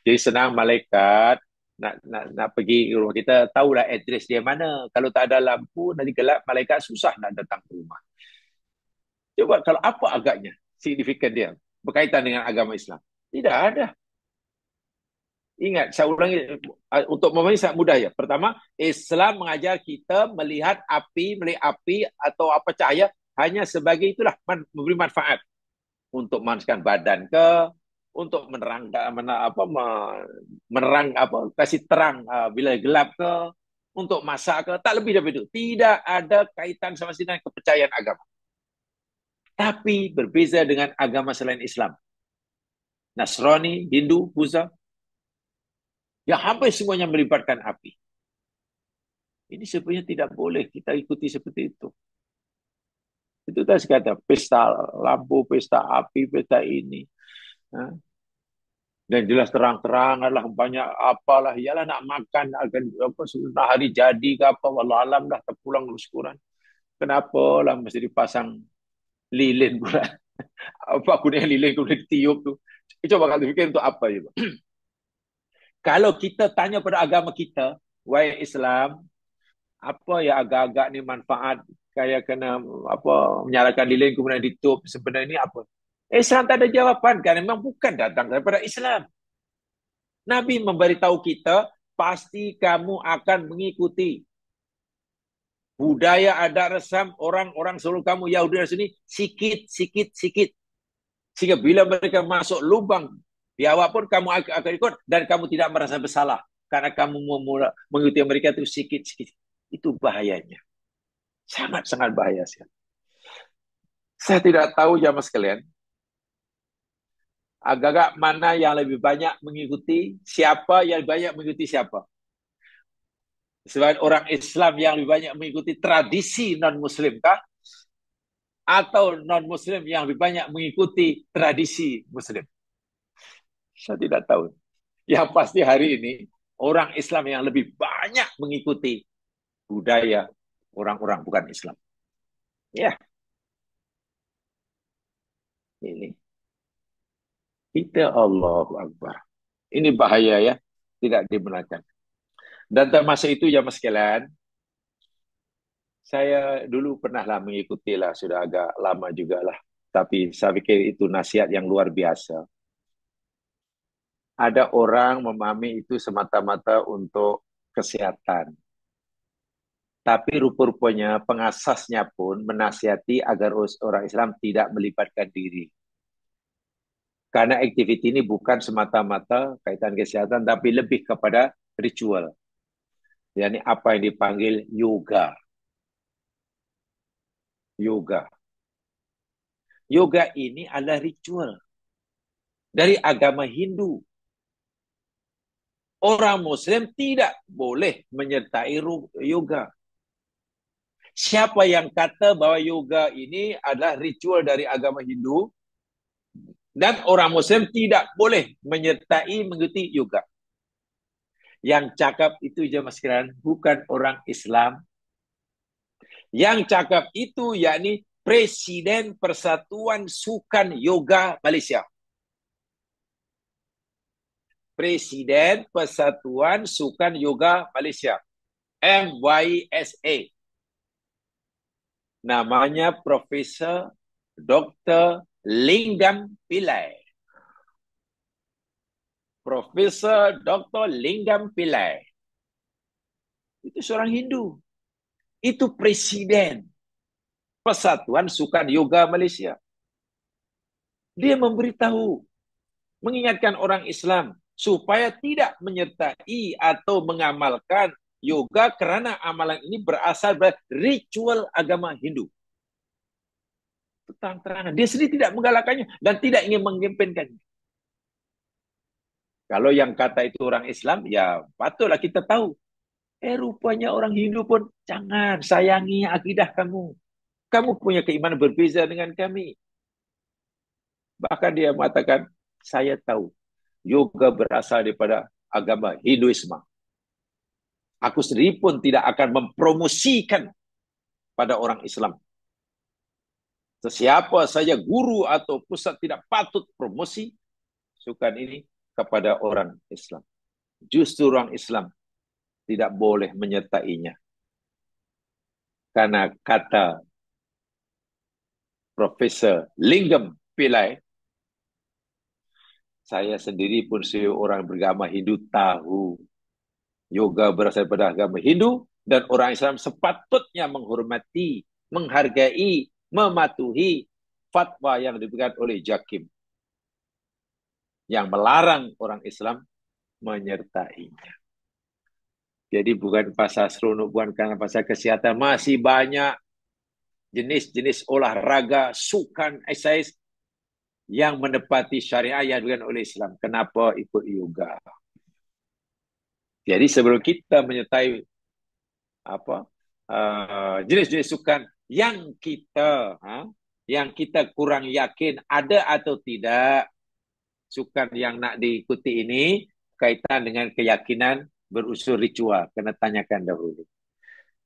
Jadi senang malaikat nak pergi ke rumah kita, tahulah address dia mana. Kalau tak ada lampu, nanti gelap, malaikat susah nak datang ke rumah. Coba kalau apa agaknya signifikan dia berkaitan dengan agama Islam? Tidak ada. Ingat, saya ulangi untuk memahami sangat mudah ya. Pertama, Islam mengajar kita melihat api atau apa cahaya hanya sebagai itulah memberi manfaat untuk memanaskan badan ke, untuk menerang apa kasih terang bila gelap ke, untuk masak ke, tak lebih dari itu. Tidak ada kaitan sama sekali dengan kepercayaan agama. Tapi berbeza dengan agama selain Islam. Nasrani, Hindu, Buddha, yang hampir semuanya melibatkan api. Ini sebenarnya tidak boleh kita ikuti seperti itu. Itu tadi kata pesta lampu, pesta api, pesta ini. Dan jelas terang-terang adalah banyak apalah. Ialah nak makan, akan apa sudah hari jadi ke apa. Wallahualam dah terpulang Quran. Kenapa lah mesti dipasang lilin pula. Apa gunanya lilin kemudian ditiup tu. Coba kalau fikir untuk apa juga. Kalau kita tanya pada agama kita, wahai Islam, apa ya agak-agak ni manfaat kayak kena apa menyalakan lilin kemudian ditutup, sebenarnya ini apa? Islam tak ada jawapan kan, memang bukan datang daripada Islam. Nabi memberitahu kita, pasti kamu akan mengikuti budaya adat resam orang-orang sebelum kamu Yahudi di sini sikit. Sehingga bila mereka masuk lubang di awak pun kamu akan ikut dan kamu tidak merasa bersalah karena kamu mengikuti mereka itu sikit. Itu bahayanya. Sangat-sangat bahaya sekali. Saya tidak tahu jamaah sekalian, agak-agak mana yang lebih banyak mengikuti, siapa yang banyak mengikuti siapa. Sebab orang Islam yang lebih banyak mengikuti tradisi non-Muslim kah? Atau non-Muslim yang lebih banyak mengikuti tradisi Muslim? Saya tidak tahu. Yang pasti hari ini, orang Islam yang lebih banyak mengikuti budaya orang-orang bukan Islam. Ya, ini. Kita Allahu Akbar. Ini bahaya ya, tidak dibenarkan. Dan termasuk itu jamaah sekalian, saya dulu pernahlah mengikuti lah, sudah agak lama juga lah. Tapi saya pikir itu nasihat yang luar biasa. Ada orang memahami itu semata-mata untuk kesehatan. Tapi rupa-rupanya pengasasnya pun menasihati agar orang Islam tidak melibatkan diri. Karena aktiviti ini bukan semata-mata kaitan kesehatan, tapi lebih kepada ritual. Yani apa yang dipanggil yoga. Yoga ini adalah ritual dari agama Hindu. Orang Muslim tidak boleh menyertai yoga. Siapa yang kata bahwa yoga ini adalah ritual dari agama Hindu dan orang Muslim tidak boleh menyertai mengikuti yoga? Yang cakap itu jemaah sekalian bukan orang Islam. Yang cakap itu yakni Presiden Persatuan Sukan Yoga Malaysia. Presiden Persatuan Sukan Yoga Malaysia. MYSA. Namanya Profesor Dr. Lingam Pillai. Profesor Dr. Lingam Pillai. Itu seorang Hindu. Itu Presiden Persatuan Sukan Yoga Malaysia. Dia memberitahu, mengingatkan orang Islam supaya tidak menyertai atau mengamalkan yoga kerana amalan ini berasal dari ritual agama Hindu. Terang-terangan. Dia sendiri tidak menggalakkannya dan tidak ingin mengempenkannya. Kalau yang kata itu orang Islam, ya patutlah kita tahu. Rupanya orang Hindu pun, jangan sayangi akidah kamu. Kamu punya keimanan berbeza dengan kami. Bahkan dia mengatakan, saya tahu yoga berasal daripada agama Hinduisme. Aku sendiri pun tidak akan mempromosikan pada orang Islam. Sesiapa saja guru atau pusat tidak patut promosi sukan ini kepada orang Islam. Justru orang Islam tidak boleh menyertainya. Karena kata Profesor Lingam Pillai, saya sendiri pun seorang beragama Hindu tahu yoga berasal daripada agama Hindu dan orang Islam sepatutnya menghormati, menghargai, mematuhi fatwa yang diberikan oleh Jakim yang melarang orang Islam menyertainya. Jadi bukan pasal seronok, bukan karena pasal kesihatan. Masih banyak jenis-jenis olahraga, sukan, exercise yang menepati syariah yang diberikan oleh Islam. Kenapa ikut yoga? Jadi sebelum kita menyertai apa jenis-jenis sukan yang kita kurang yakin ada atau tidak sukan yang nak diikuti ini kaitan dengan keyakinan berunsur ritual, kena tanyakan dahulu.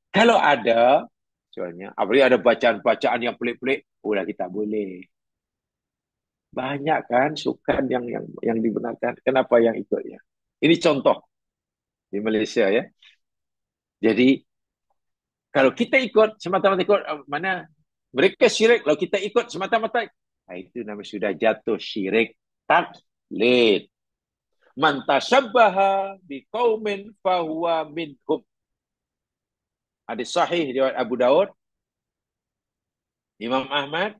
Kalau ada, soalnya apalagi ada bacaan-bacaan yang pelik-pelik, udah kita boleh. Banyak kan sukan yang dibenarkan. Kenapa yang ikutnya? Ini contoh di Malaysia ya. Jadi kalau kita ikut semata-mata ikut mana mereka syirik, kalau kita ikut semata-mata, nah itu namanya sudah jatuh syirik taklid. Man tashabbaha biqaumin fahuwa minhum. Hadis sahih riwayat Abu Daud, Imam Ahmad,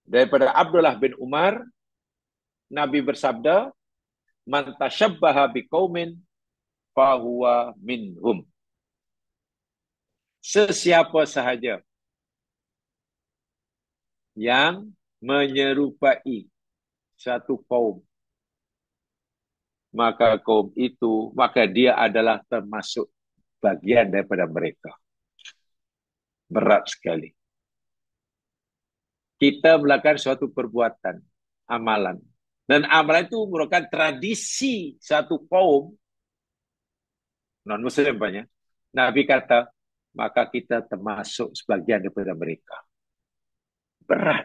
daripada Abdullah bin Umar, Nabi bersabda, man tashabbaha biqaumin fahuwa minhum. Sesiapa sahaja yang menyerupai satu kaum, maka dia adalah termasuk bagian daripada mereka. Berat sekali. Kita melakukan suatu perbuatan, amalan. Dan amalan itu merupakan tradisi satu kaum, non-muslim banyak. Nabi kata, maka kita termasuk sebagian daripada mereka. Berat.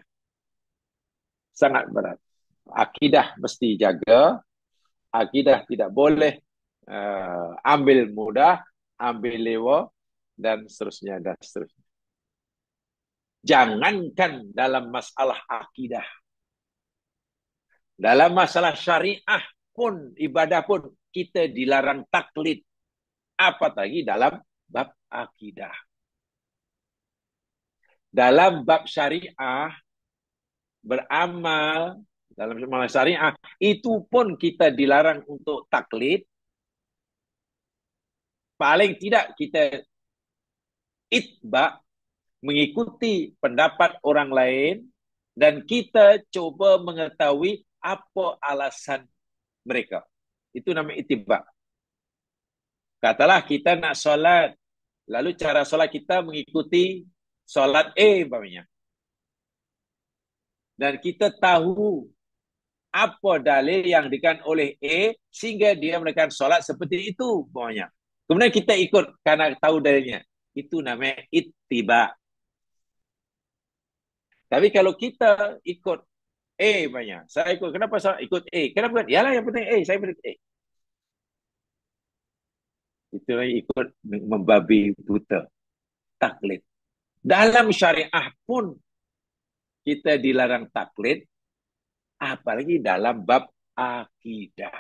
Sangat berat. Akidah mesti jaga. Akidah tidak boleh ambil mudah, ambil lewa, dan seterusnya, dan seterusnya. Jangankan dalam masalah akidah. Dalam masalah syariah pun, ibadah pun, kita dilarang taklid. Apalagi dalam bab akidah. Dalam bab syariah, beramal, dalam masalah syariah, itu pun kita dilarang untuk taklid. Paling tidak kita itba, mengikuti pendapat orang lain, dan kita coba mengetahui apa alasan mereka. Itu namanya ittiba. Katalah kita nak solat, lalu cara solat kita mengikuti solat A umpamanya. Dan kita tahu apa dalil yang diberikan oleh A sehingga dia melakukan solat seperti itu umpamanya. Kemudian kita ikut karena tahu dalilnya. Itu namanya ittiba. Tapi kalau kita ikut A banyak, saya ikut. Kenapa saya ikut A? Kenapa? Yalah yang penting A, saya ikut A. Itu ikut membabi buta, taklid. Dalam syariah pun kita dilarang taklid, apalagi dalam bab akidah.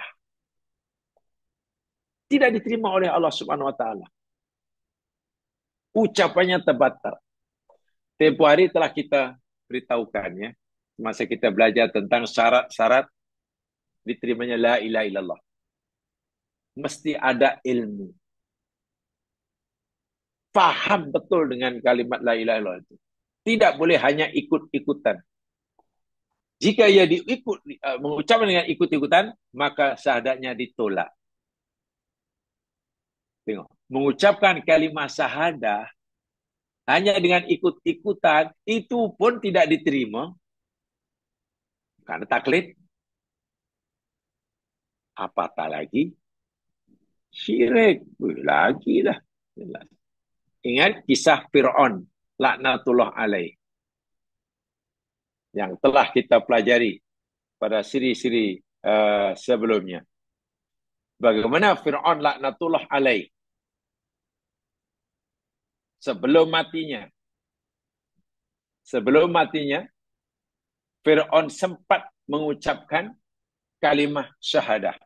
Tidak diterima oleh Allah Subhanahu Wa Taala. Ucapannya terbatal. Tempoh hari telah kita beritahukan ya, masa kita belajar tentang syarat-syarat diterimanya la ilaha illallah. Mesti ada ilmu. Faham betul dengan kalimat la ilaha illallah itu. Tidak boleh hanya ikut-ikutan. Jika ia mengucapkan dengan ikut-ikutan, maka syahadatnya ditolak. Tengok, mengucapkan kalimat syahadah hanya dengan ikut-ikutan, itu pun tidak diterima. Karena taklid. Apatah lagi syirik. Lagi dah. Ingat kisah Fir'aun, laknatullah alaih, yang telah kita pelajari pada siri-siri sebelumnya. Bagaimana Fir'aun laknatullah alaih sebelum matinya. Sebelum matinya, Fir'aun sempat mengucapkan kalimah syahadah.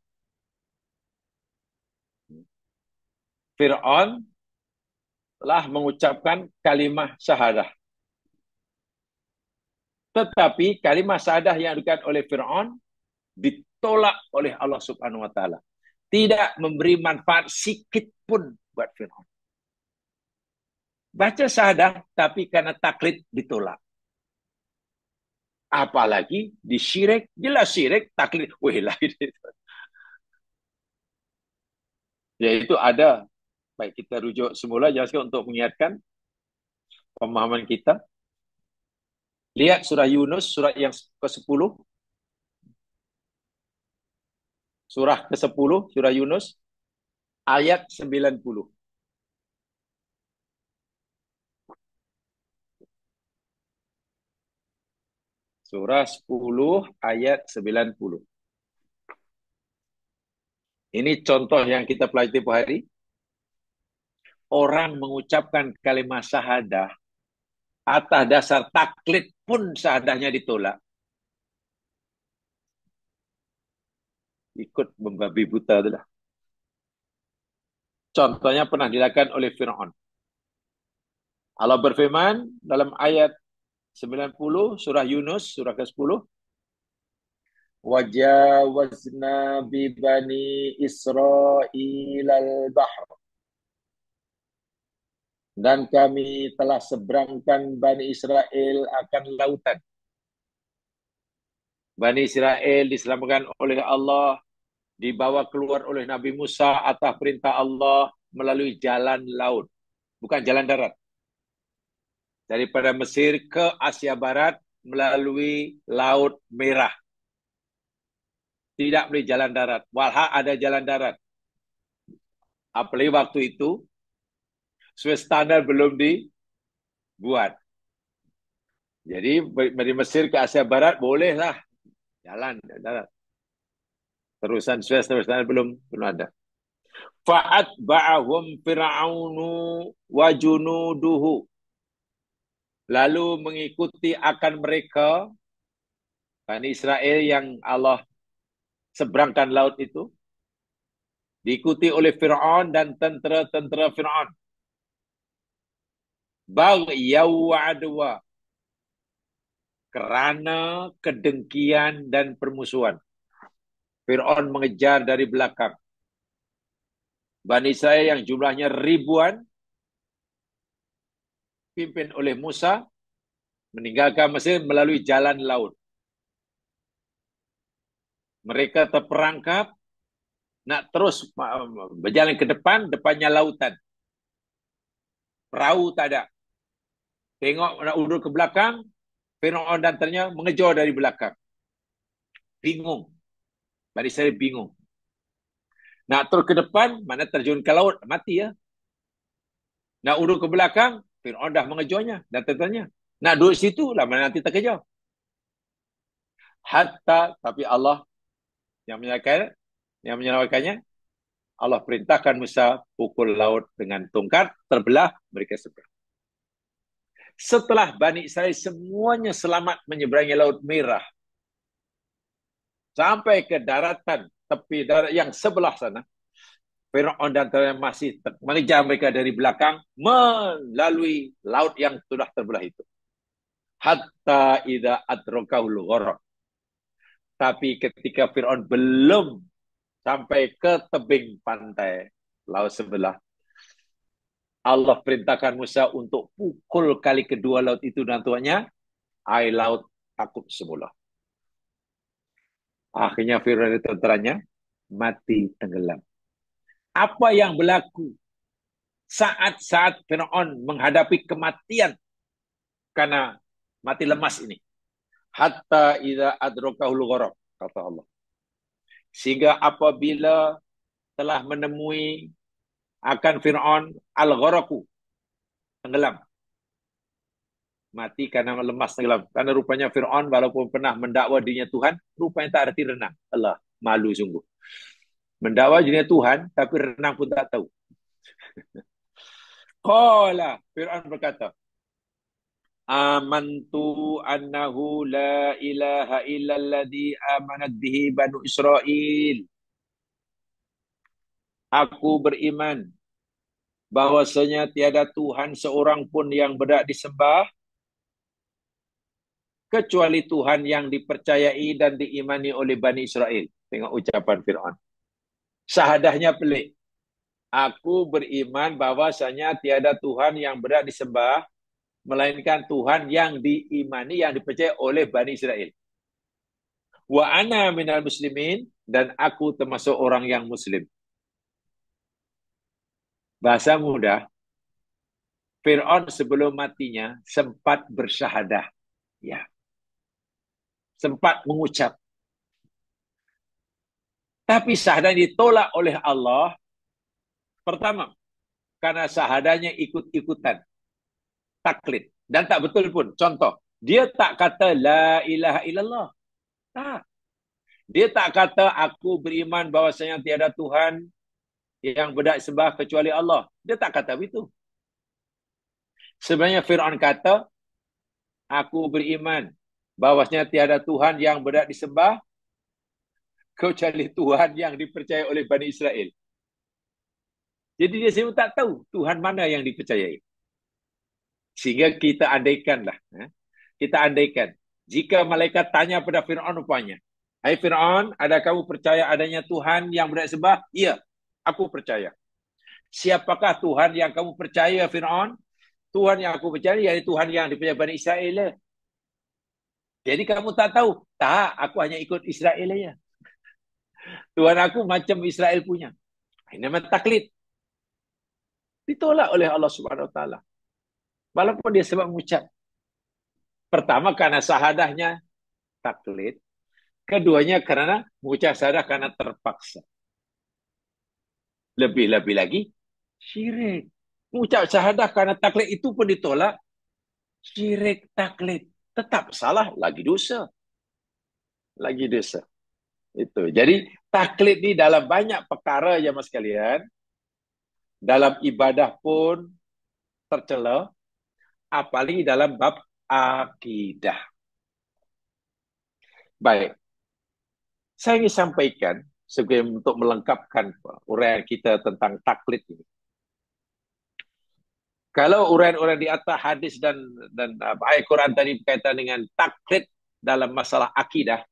Fir'aun telah mengucapkan kalimah syahadah. Tetapi kalimah syahadah yang diberikan oleh Fir'aun ditolak oleh Allah Subhanahu wa taala. Tidak memberi manfaat sikit pun buat Fir'aun. Baca syahadah tapi karena taklid ditolak. Apalagi di syirik, jelas syirik, taklid. Wih lah itu. Yaitu ada, baik kita rujuk semula jelaskan untuk mengingatkan pemahaman kita. Lihat surah Yunus, surah yang ke-10. Surah ke-10, surah Yunus, ayat 90. Surah 10, ayat 90. Ini contoh yang kita pelajari tiap hari. Orang mengucapkan kalimat syahadah, atas dasar taklid pun syahadahnya ditolak. Ikut membabi buta itulah. Contohnya pernah dilakukan oleh Fir'aun. Allah berfirman dalam ayat 90 surah Yunus surah ke-10, wajawazna bi bani Israil al-bahr, dan kami telah seberangkan Bani Israel akan lautan. Bani Israel diselamatkan oleh Allah, dibawa keluar oleh Nabi Musa atas perintah Allah melalui jalan laut, bukan jalan darat. Daripada Mesir ke Asia Barat melalui Laut Merah. Tidak boleh jalan darat. Walhak ada jalan darat. Apalagi waktu itu, Suez Tunnel belum dibuat. Jadi dari Mesir ke Asia Barat bolehlah jalan darat. Terusan Suez, Suez Tunnel belum ada. Fa'atba'ahum fir'aunu wa junuduhu. Lalu mengikuti akan mereka Bani Israel yang Allah seberangkan laut itu, diikuti oleh Fir'aun dan tentera-tentera Fir'aun. Baghyaw wa adwa, kerana kedengkian dan permusuhan. Fir'aun mengejar dari belakang. Bani Israel yang jumlahnya ribuan, pimpin oleh Musa, meninggalkan Mesir melalui jalan laut. Mereka terperangkap, nak terus berjalan ke depan, depannya lautan. Perahu tak ada. Tengok nak undur ke belakang, Fir'aun dan tenteranya mengejar dari belakang. Bingung. Bani Israel bingung. Nak terus ke depan, mana terjun ke laut, mati ya. Nak undur ke belakang, Fir'aun dah mengejarnya dan tenteranya. Nak duduk situ, lah mana nanti terkejar. Hatta, tapi Allah yang menyelamatkannya, Allah perintahkan Musa pukul laut dengan tongkat, terbelah, mereka seberang. Setelah Bani Israel semuanya selamat menyeberangi Laut Merah, sampai ke daratan, tepi darat yang sebelah sana, Fir'aun dan tenteranya masih mengejar mereka dari belakang melalui laut yang sudah terbelah itu. Hatta idza adrakahul gharq. Tapi ketika Fir'aun belum sampai ke tebing pantai laut sebelah, Allah perintahkan Musa untuk pukul kali kedua laut itu dan tuanya, air laut takut semula. Akhirnya Fir'aun dan tenteranya mati tenggelam. Apa yang berlaku saat-saat Fir'aun menghadapi kematian karena mati lemas ini? Hatta idza adrakahul gharq, kata Allah. Sehingga apabila telah menemui akan Fir'aun al-gharaqu, tenggelam. Mati karena lemas tenggelam. Karena rupanya Fir'aun walaupun pernah mendakwa dirinya Tuhan, rupanya tak arti renang. Allah, malu sungguh. Mendakwa jenis Tuhan, tapi renang pun tak tahu. Qala, Fir'aun berkata, amantu annahu la ilaha illalladhi amanat bihi Banu Israel. Aku beriman bahwasanya tiada Tuhan seorang pun yang berhak disembah kecuali Tuhan yang dipercayai dan diimani oleh Bani Israel. Tengok ucapan Fir'aun. Syahadahnya pelik. Aku beriman bahwasanya tiada Tuhan yang berhak disembah melainkan Tuhan yang diimani, yang dipercayai oleh Bani Israel. Wa ana minal muslimin, dan aku termasuk orang yang muslim. Bahasa mudah, Fir'aun sebelum matinya sempat bersyahadah. Ya, sempat mengucap. Tapi syahadah ditolak oleh Allah. Pertama, karena syahadahnya ikut-ikutan. Taklid. Dan tak betul pun. Contoh, dia tak kata la ilaha illallah. Tak. Dia tak kata aku beriman bahawasanya tiada Tuhan yang berhak sembah kecuali Allah. Dia tak kata begitu. Sebenarnya Fir'aun kata, aku beriman bahawasanya tiada Tuhan yang berhak disembah kecuali Tuhan yang dipercayai oleh Bani Israel. Jadi dia sendiri tak tahu Tuhan mana yang dipercayai. Sehingga kita andaikanlah. Kita andaikan. Jika malaikat tanya pada Fir'aun rupanya, hai Fir'aun, ada kamu percaya adanya Tuhan yang berhak disembah? Ya, aku percaya. Siapakah Tuhan yang kamu percaya, Fir'aun? Tuhan yang aku percaya, yaitu Tuhan yang dipercaya Bani Israel. Jadi kamu tak tahu? Tak, aku hanya ikut Israel saja. Tuhan aku macam Israel punya. Ini namanya taklid. Ditolak oleh Allah Subhanahu Wa Taala. Walaupun dia sebab mengucap. Pertama karena sahadahnya taklid. Keduanya karena mengucap syahadah karena terpaksa. Lebih-lebih lagi syirik. Mengucap syahadah karena taklid itu pun ditolak. Syirik taklid. Tetap salah, lagi dosa. Lagi dosa. Itu. Jadi taklid ni dalam banyak perkara ya mas sekalian, dalam ibadah pun tercela, apalagi dalam bab akidah. Baik, saya ingin sampaikan sebelum untuk melengkapkan uraian kita tentang taklid ini. Kalau uraian-uraian di atas hadis dan ayat Quran tadi berkaitan dengan taklid dalam masalah akidah,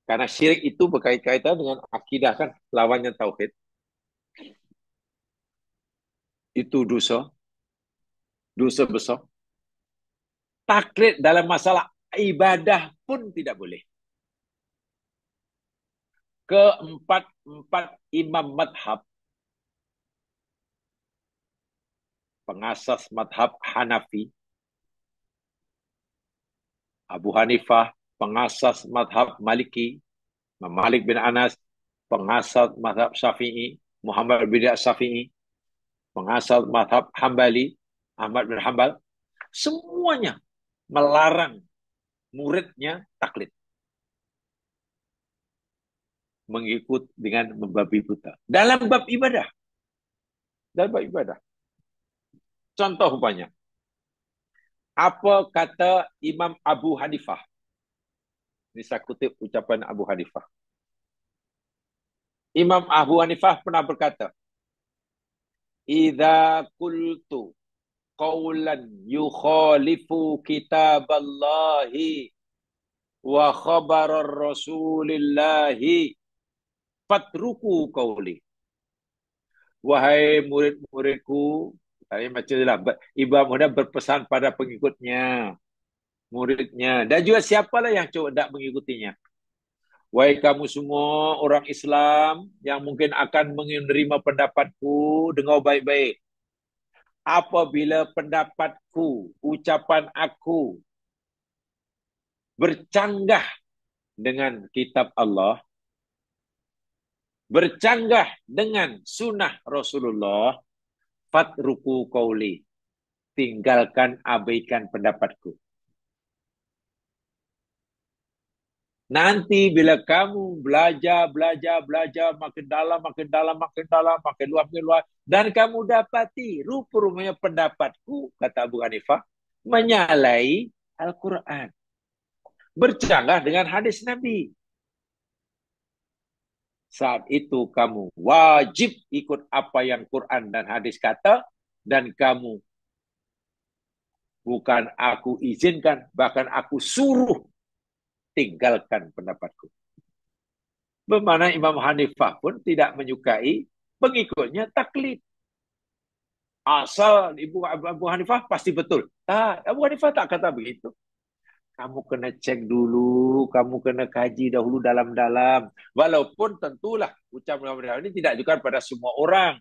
karena syirik itu berkaitan dengan akidah kan, lawannya tauhid. Itu dosa, dosa besar. Taklid dalam masalah ibadah pun tidak boleh. Keempat imam madhab, pengasas madhab Hanafi, Abu Hanifah, pengasas madhab Maliki, Malik bin Anas, pengasas madhab Syafi'i, Muhammad bin Syafi'i, pengasas madhab Hambali, Ahmad bin Hambal, semuanya melarang muridnya taklid. Mengikut dengan membabi buta. Dalam bab ibadah. Dalam bab ibadah. Contoh banyak. Apa kata Imam Abu Hanifah? Ini saya kutip ucapan Abu Hanifah. Imam Abu Hanifah pernah berkata, "Idza qultu qawlan yukhalifu kitaballahi wa khabarar rasulillahi fatruku qawli." Wahai murid-muridku, saya macamlah Imam Muhammad berpesan pada pengikutnya, muridnya, dan juga siapalah yang coba tidak mengikutinya. Wahai kamu semua orang Islam yang mungkin akan menerima pendapatku, dengar baik-baik. Apabila pendapatku, ucapan aku bercanggah dengan kitab Allah, bercanggah dengan sunnah Rasulullah, fatruku qauli, tinggalkan, abaikan pendapatku. Nanti bila kamu belajar, makin dalam, makin dalam, makin dalam, makin luar, dan kamu dapati rupa-rupanya pendapatku, kata Abu Hanifah, menyalahi Al-Quran. Bercanggah dengan hadis Nabi. Saat itu kamu wajib ikut apa yang Quran dan hadis kata, dan kamu bukan aku izinkan, bahkan aku suruh tinggalkan pendapatku. Bermakna Imam Hanifah pun tidak menyukai pengikutnya taklid. Asal Abu Hanifah pasti betul. Abu Hanifah tak kata begitu. Kamu kena cek dulu, kamu kena kaji dahulu dalam-dalam. Walaupun tentulah ucapan ulama ini tidak juga pada semua orang.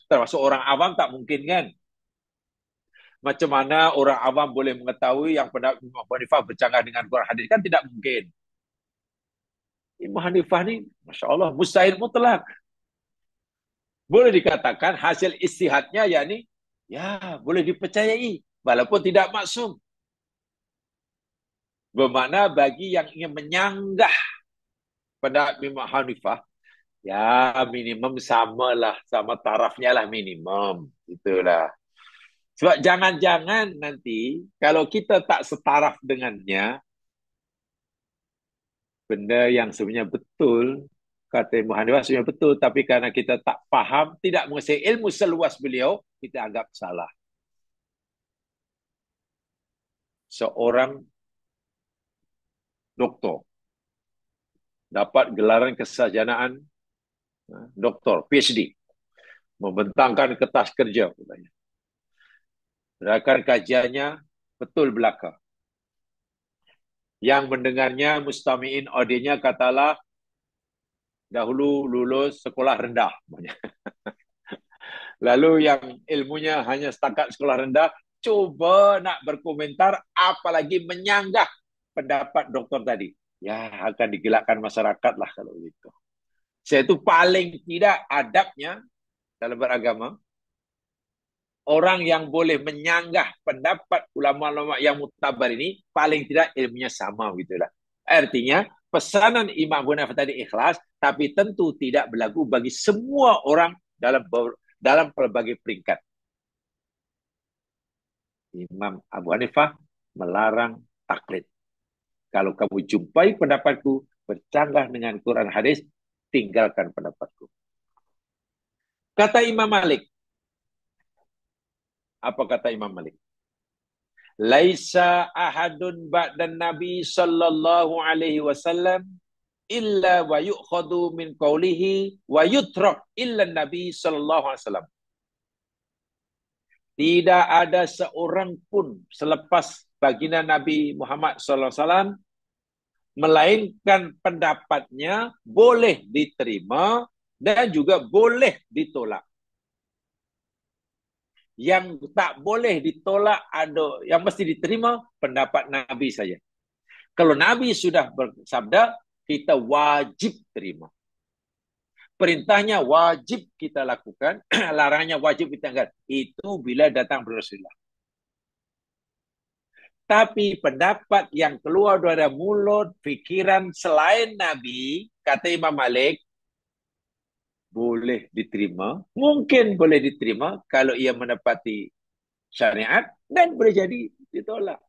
Termasuk orang awam tak mungkin kan. Macam mana orang awam boleh mengetahui yang pendapat Imam Abu Hanifah bercanggah dengan Quran hadis, kan tidak mungkin. Imam Hanifah ni, Masya Allah, mustahil mutlak. Boleh dikatakan hasil istihadnya yakni ya boleh dipercayai walaupun tidak maksum. Bermakna bagi yang ingin menyanggah pendapat Imam Hanifah, ya minimum samalah, sama tarafnya lah minimum. Itulah. Sebab jangan-jangan nanti kalau kita tak setaraf dengannya, benda yang sebenarnya betul, kata Imam Hanifah sebenarnya betul, tapi karena kita tak faham, tidak menguasai ilmu seluas beliau, kita anggap salah. Seorang doktor dapat gelaran kesarjanaan doktor PhD, membentangkan kertas kerja, berdasarkan kajiannya betul belaka. Yang mendengarnya mustami'in audiennya katalah dahulu lulus sekolah rendah. Lalu yang ilmunya hanya setakat sekolah rendah, coba nak berkomentar apalagi menyanggah pendapat doktor tadi. Ya akan digelakkan masyarakat lah kalau begitu. Saya itu paling tidak adabnya dalam beragama, orang yang boleh menyanggah pendapat ulama-ulama yang mutabar ini paling tidak ilmunya sama gitulah. Artinya pesanan Imam Abu Hanifah tadi ikhlas, tapi tentu tidak berlaku bagi semua orang dalam berbagai peringkat. Imam Abu Hanifah melarang taklid. Kalau kamu jumpai pendapatku bercanggah dengan Quran hadis, tinggalkan pendapatku. Kata Imam Malik. Apa kata Imam Malik? Laisa ahadun ba'dan Nabi sallallahu alaihi wasallam illa wa yu'khadhu min qawlihi wa yutrak illa Nabi sallallahu alaihi wasallam. Tidak ada seorang pun selepas baginda Nabi Muhammad sallallahu alaihi wasallam melainkan pendapatnya boleh diterima dan juga boleh ditolak. Yang tak boleh ditolak ada, yang mesti diterima pendapat Nabi saja. Kalau Nabi sudah bersabda, kita wajib terima. Perintahnya wajib kita lakukan, larangannya wajib kita tinggalkan. Itu bila datang dari Rasulullah. Tapi pendapat yang keluar dari mulut, fikiran selain Nabi, kata Imam Malik, boleh diterima. Mungkin boleh diterima kalau ia menepati syariat, dan boleh jadi ditolak.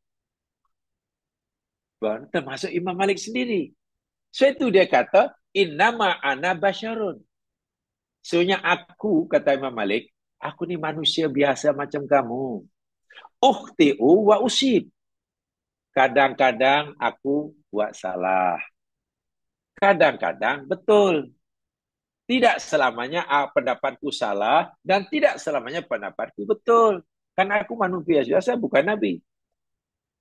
Termasuk Imam Malik sendiri. So itu dia kata, innama ana basyarun. Soalnya aku, kata Imam Malik, aku ni manusia biasa macam kamu. Ukhti'u wa usib. Kadang-kadang aku buat salah. Kadang-kadang betul. Tidak selamanya pendapatku salah dan tidak selamanya pendapatku betul. Karena aku manusia biasa, bukan Nabi.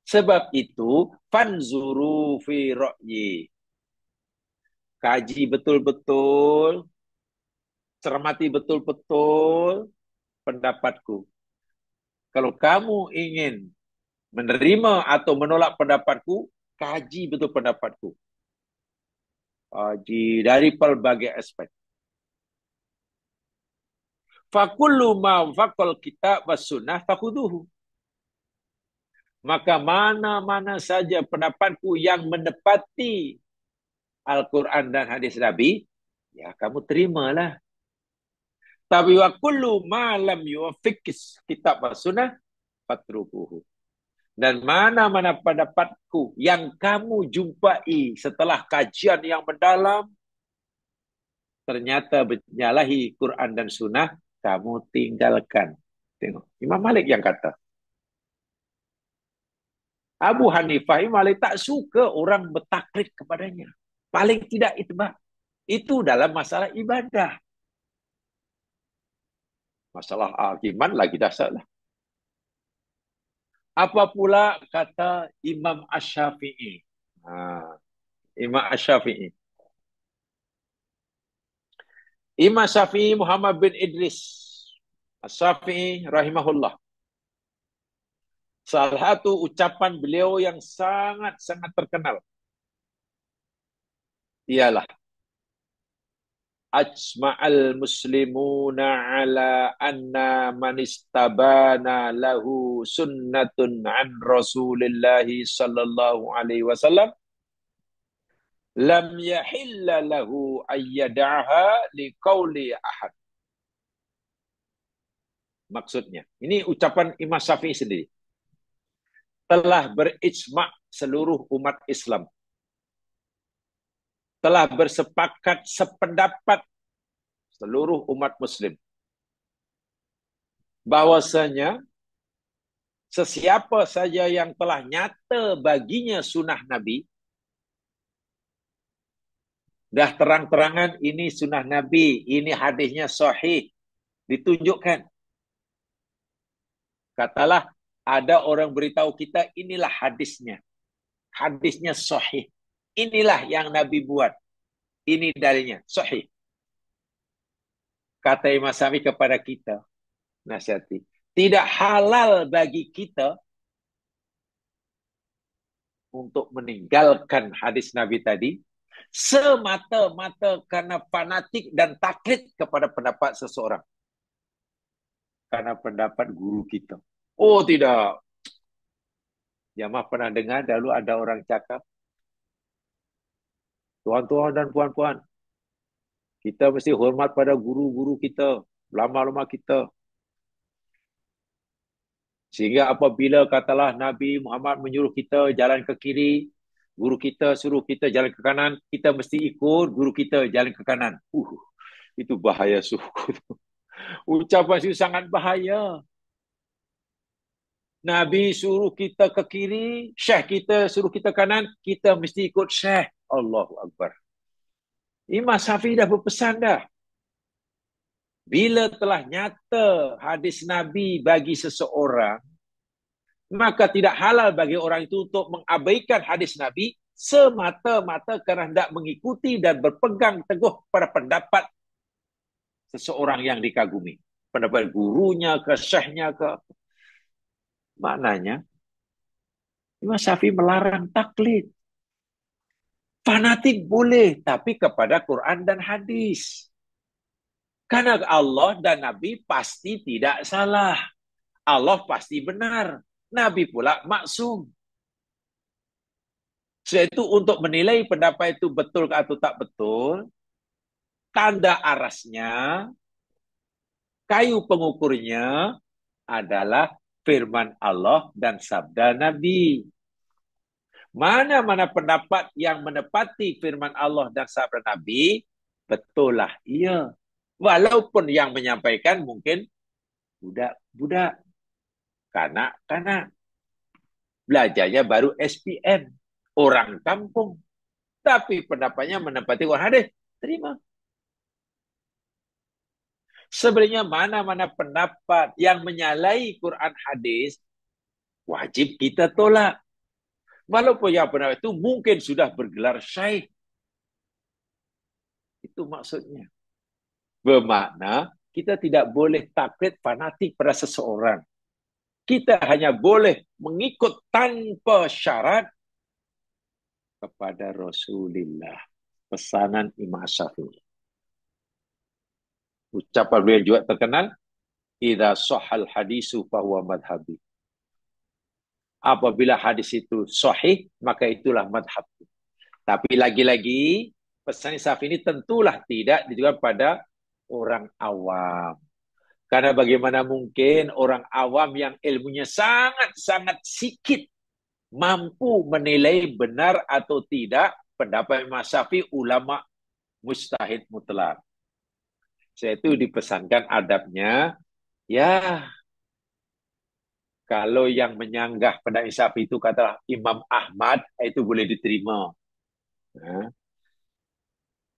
Sebab itu, fanzuru fi ra'yi. Kaji betul-betul, cermati betul-betul pendapatku. Kalau kamu ingin menerima atau menolak pendapatku, kaji betul pendapatku. Kaji dari pelbagai aspek. Fakullu ma faqal kitab was sunnah fakhuduhu. Maka mana-mana saja pendapatku yang menepati Al-Quran dan hadis Nabi, ya kamu terimalah. Tapi wa kullu ma lam yuwaffiqis kitab wa sunnah fatrukuhu. Dan mana-mana pendapatku yang kamu jumpai setelah kajian yang mendalam, ternyata menyalahi Quran dan Sunnah, kamu tinggalkan. Tengok, Imam Malik yang kata. Abu Hanifah, Imam Malik tak suka orang bertaklid kepadanya. Paling tidak itbah. Itu dalam masalah ibadah. Masalah akiman lagi dasar lah. Apa pula kata Imam Ash-Shafi'i? Imam Ash-Shafi'i. Imam Syafi'i Muhammad bin Idris Ash-Shafi'i rahimahullah. Salah satu ucapan beliau yang sangat-sangat terkenal ialah ajma'al muslimuna ala anna man istabana lahu sunnatun an Rasulillahi sallallahu alaihi wasallam lam yahilla lahu ayyada'ha liqauli ahad. Maksudnya, ini ucapan Imam Syafi'i sendiri. Telah berijma' seluruh umat Islam. Telah bersepakat sependapat seluruh umat Muslim. Bahwasanya sesiapa saja yang telah nyata baginya sunnah Nabi, dah terang-terangan ini sunnah Nabi, ini hadisnya sahih, ditunjukkan. Katalah ada orang beritahu kita inilah hadisnya. Hadisnya sahih. Inilah yang Nabi buat. Ini dalilnya sahih. Kata Imam Syafi'i kepada kita, nasihati, tidak halal bagi kita untuk meninggalkan hadis Nabi tadi semata-mata karena fanatik dan taklid kepada pendapat seseorang. Karena pendapat guru kita. Oh tidak. Jamaah pernah dengar dulu ada orang cakap, tuan-tuan dan puan-puan, kita mesti hormat pada guru-guru kita, lama-lama kita. Sehingga apabila katalah Nabi Muhammad menyuruh kita jalan ke kiri, guru kita suruh kita jalan ke kanan, kita mesti ikut guru kita jalan ke kanan. Itu bahaya suku. Ucapan itu sangat bahaya. Nabi suruh kita ke kiri, syekh kita suruh kita kanan, kita mesti ikut syekh. Allahu Akbar. Imam Syafi'i dah berpesan dah. Bila telah nyata hadis Nabi bagi seseorang, maka tidak halal bagi orang itu untuk mengabaikan hadis Nabi semata-mata kerana hendak mengikuti dan berpegang teguh pada pendapat seseorang yang dikagumi. Pendapat gurunya ke syekhnya ke. Maknanya, Imam Syafi'i melarang taklid. Fanatik boleh, tapi kepada Quran dan hadis. Karena Allah dan Nabi pasti tidak salah. Allah pasti benar. Nabi pula maksum. Sebab itu untuk menilai pendapat itu betul atau tak betul, tanda arasnya, kayu pengukurnya adalah firman Allah dan sabda Nabi. Mana-mana pendapat yang menepati firman Allah dan sabda Nabi, betul lah, iya. Walaupun yang menyampaikan mungkin budak-budak, kanak-kanak, belajarnya baru SPM, orang kampung, tapi pendapatnya menepati Quran hadis, terima. Sebenarnya mana-mana pendapat yang menyalahi Quran hadis, wajib kita tolak. Walaupun yang pendapat itu mungkin sudah bergelar syaikh. Itu maksudnya. Bermakna kita tidak boleh taklid fanatik pada seseorang. Kita hanya boleh mengikut tanpa syarat kepada Rasulullah. Pesanan Imam Syafi'i. Ucapan beliau juga terkenal, idza sahhal hadisu fahuwa madhhabi. Apabila hadis itu sahih, maka itulah madhabku. Tapi lagi-lagi pesan insaf ini tentulah tidak ditujukan pada orang awam. Karena bagaimana mungkin orang awam yang ilmunya sangat-sangat sedikit mampu menilai benar atau tidak pendapat Imam Syafi'i ulama mujtahid mutlak. Saya itu dipesankan adabnya, ya kalau yang menyanggah pendapat Syafi'i itu katalah Imam Ahmad, itu boleh diterima. Nah,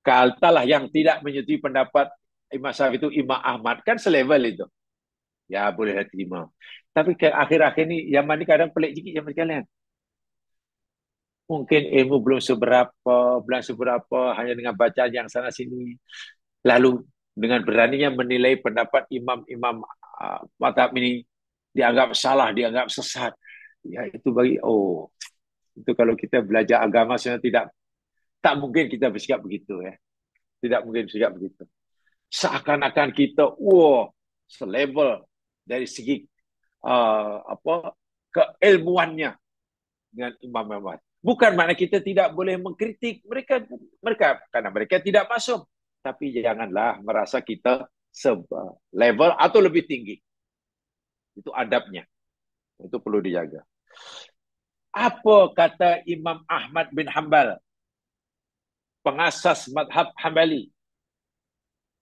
kaltalah yang tidak menyetujui pendapat Imam Syafi'i itu Imam Ahmad, kan selevel itu. Ya boleh diterima. Tapi ke akhir-akhir ini, zaman ini kadang pelik sikit zaman sekalian. Mungkin ilmu belum seberapa, hanya dengan bacaan yang sana sini. Lalu dengan beraninya menilai pendapat imam-imam mazhab ini dianggap salah, dianggap sesat. Ya itu itu kalau kita belajar agama sebenarnya tak mungkin kita bersikap begitu ya. Tidak mungkin bersikap begitu. Seakan-akan kita selevel dari segi keilmuannya dengan Imam Ahmad. Bukan makna kita tidak boleh mengkritik mereka karena mereka tidak masuk. Tapi janganlah merasa kita level atau lebih tinggi. Itu adabnya. Itu perlu dijaga. Apa kata Imam Ahmad bin Hanbal, pengasas madhab Hambali,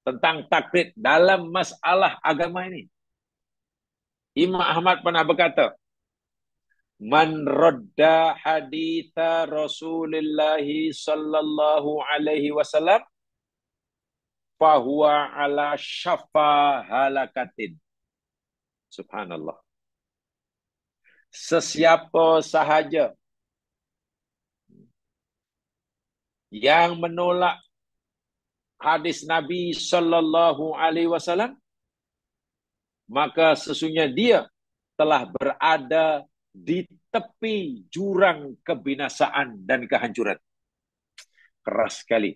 tentang taklid dalam masalah agama ini? Imam Ahmad pernah berkata, Man radda haditha Rasulullah sallallahu alaihi wasallam fahuwa ala syafa halakatin. Subhanallah. Sesiapa sahaja yang menolak hadis Nabi sallallahu alaihi wasallam, maka sesungguhnya dia telah berada di tepi jurang kebinasaan dan kehancuran. Keras sekali.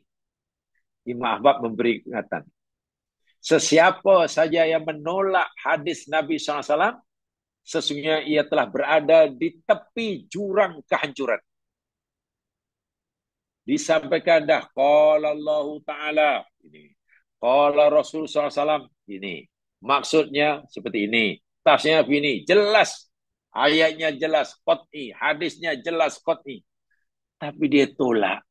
Imam Ahmad memberi peringatan. Sesiapa saja yang menolak hadis Nabi SAW, sesungguhnya ia telah berada di tepi jurang kehancuran. Disampaikan dah, qala Allah Ta'ala, ini. Qala Rasul SAW, ini. Maksudnya seperti ini. Tafsirnya ini, jelas. Ayatnya jelas, qat'i. Hadisnya jelas, qat'i. Tapi dia tolak.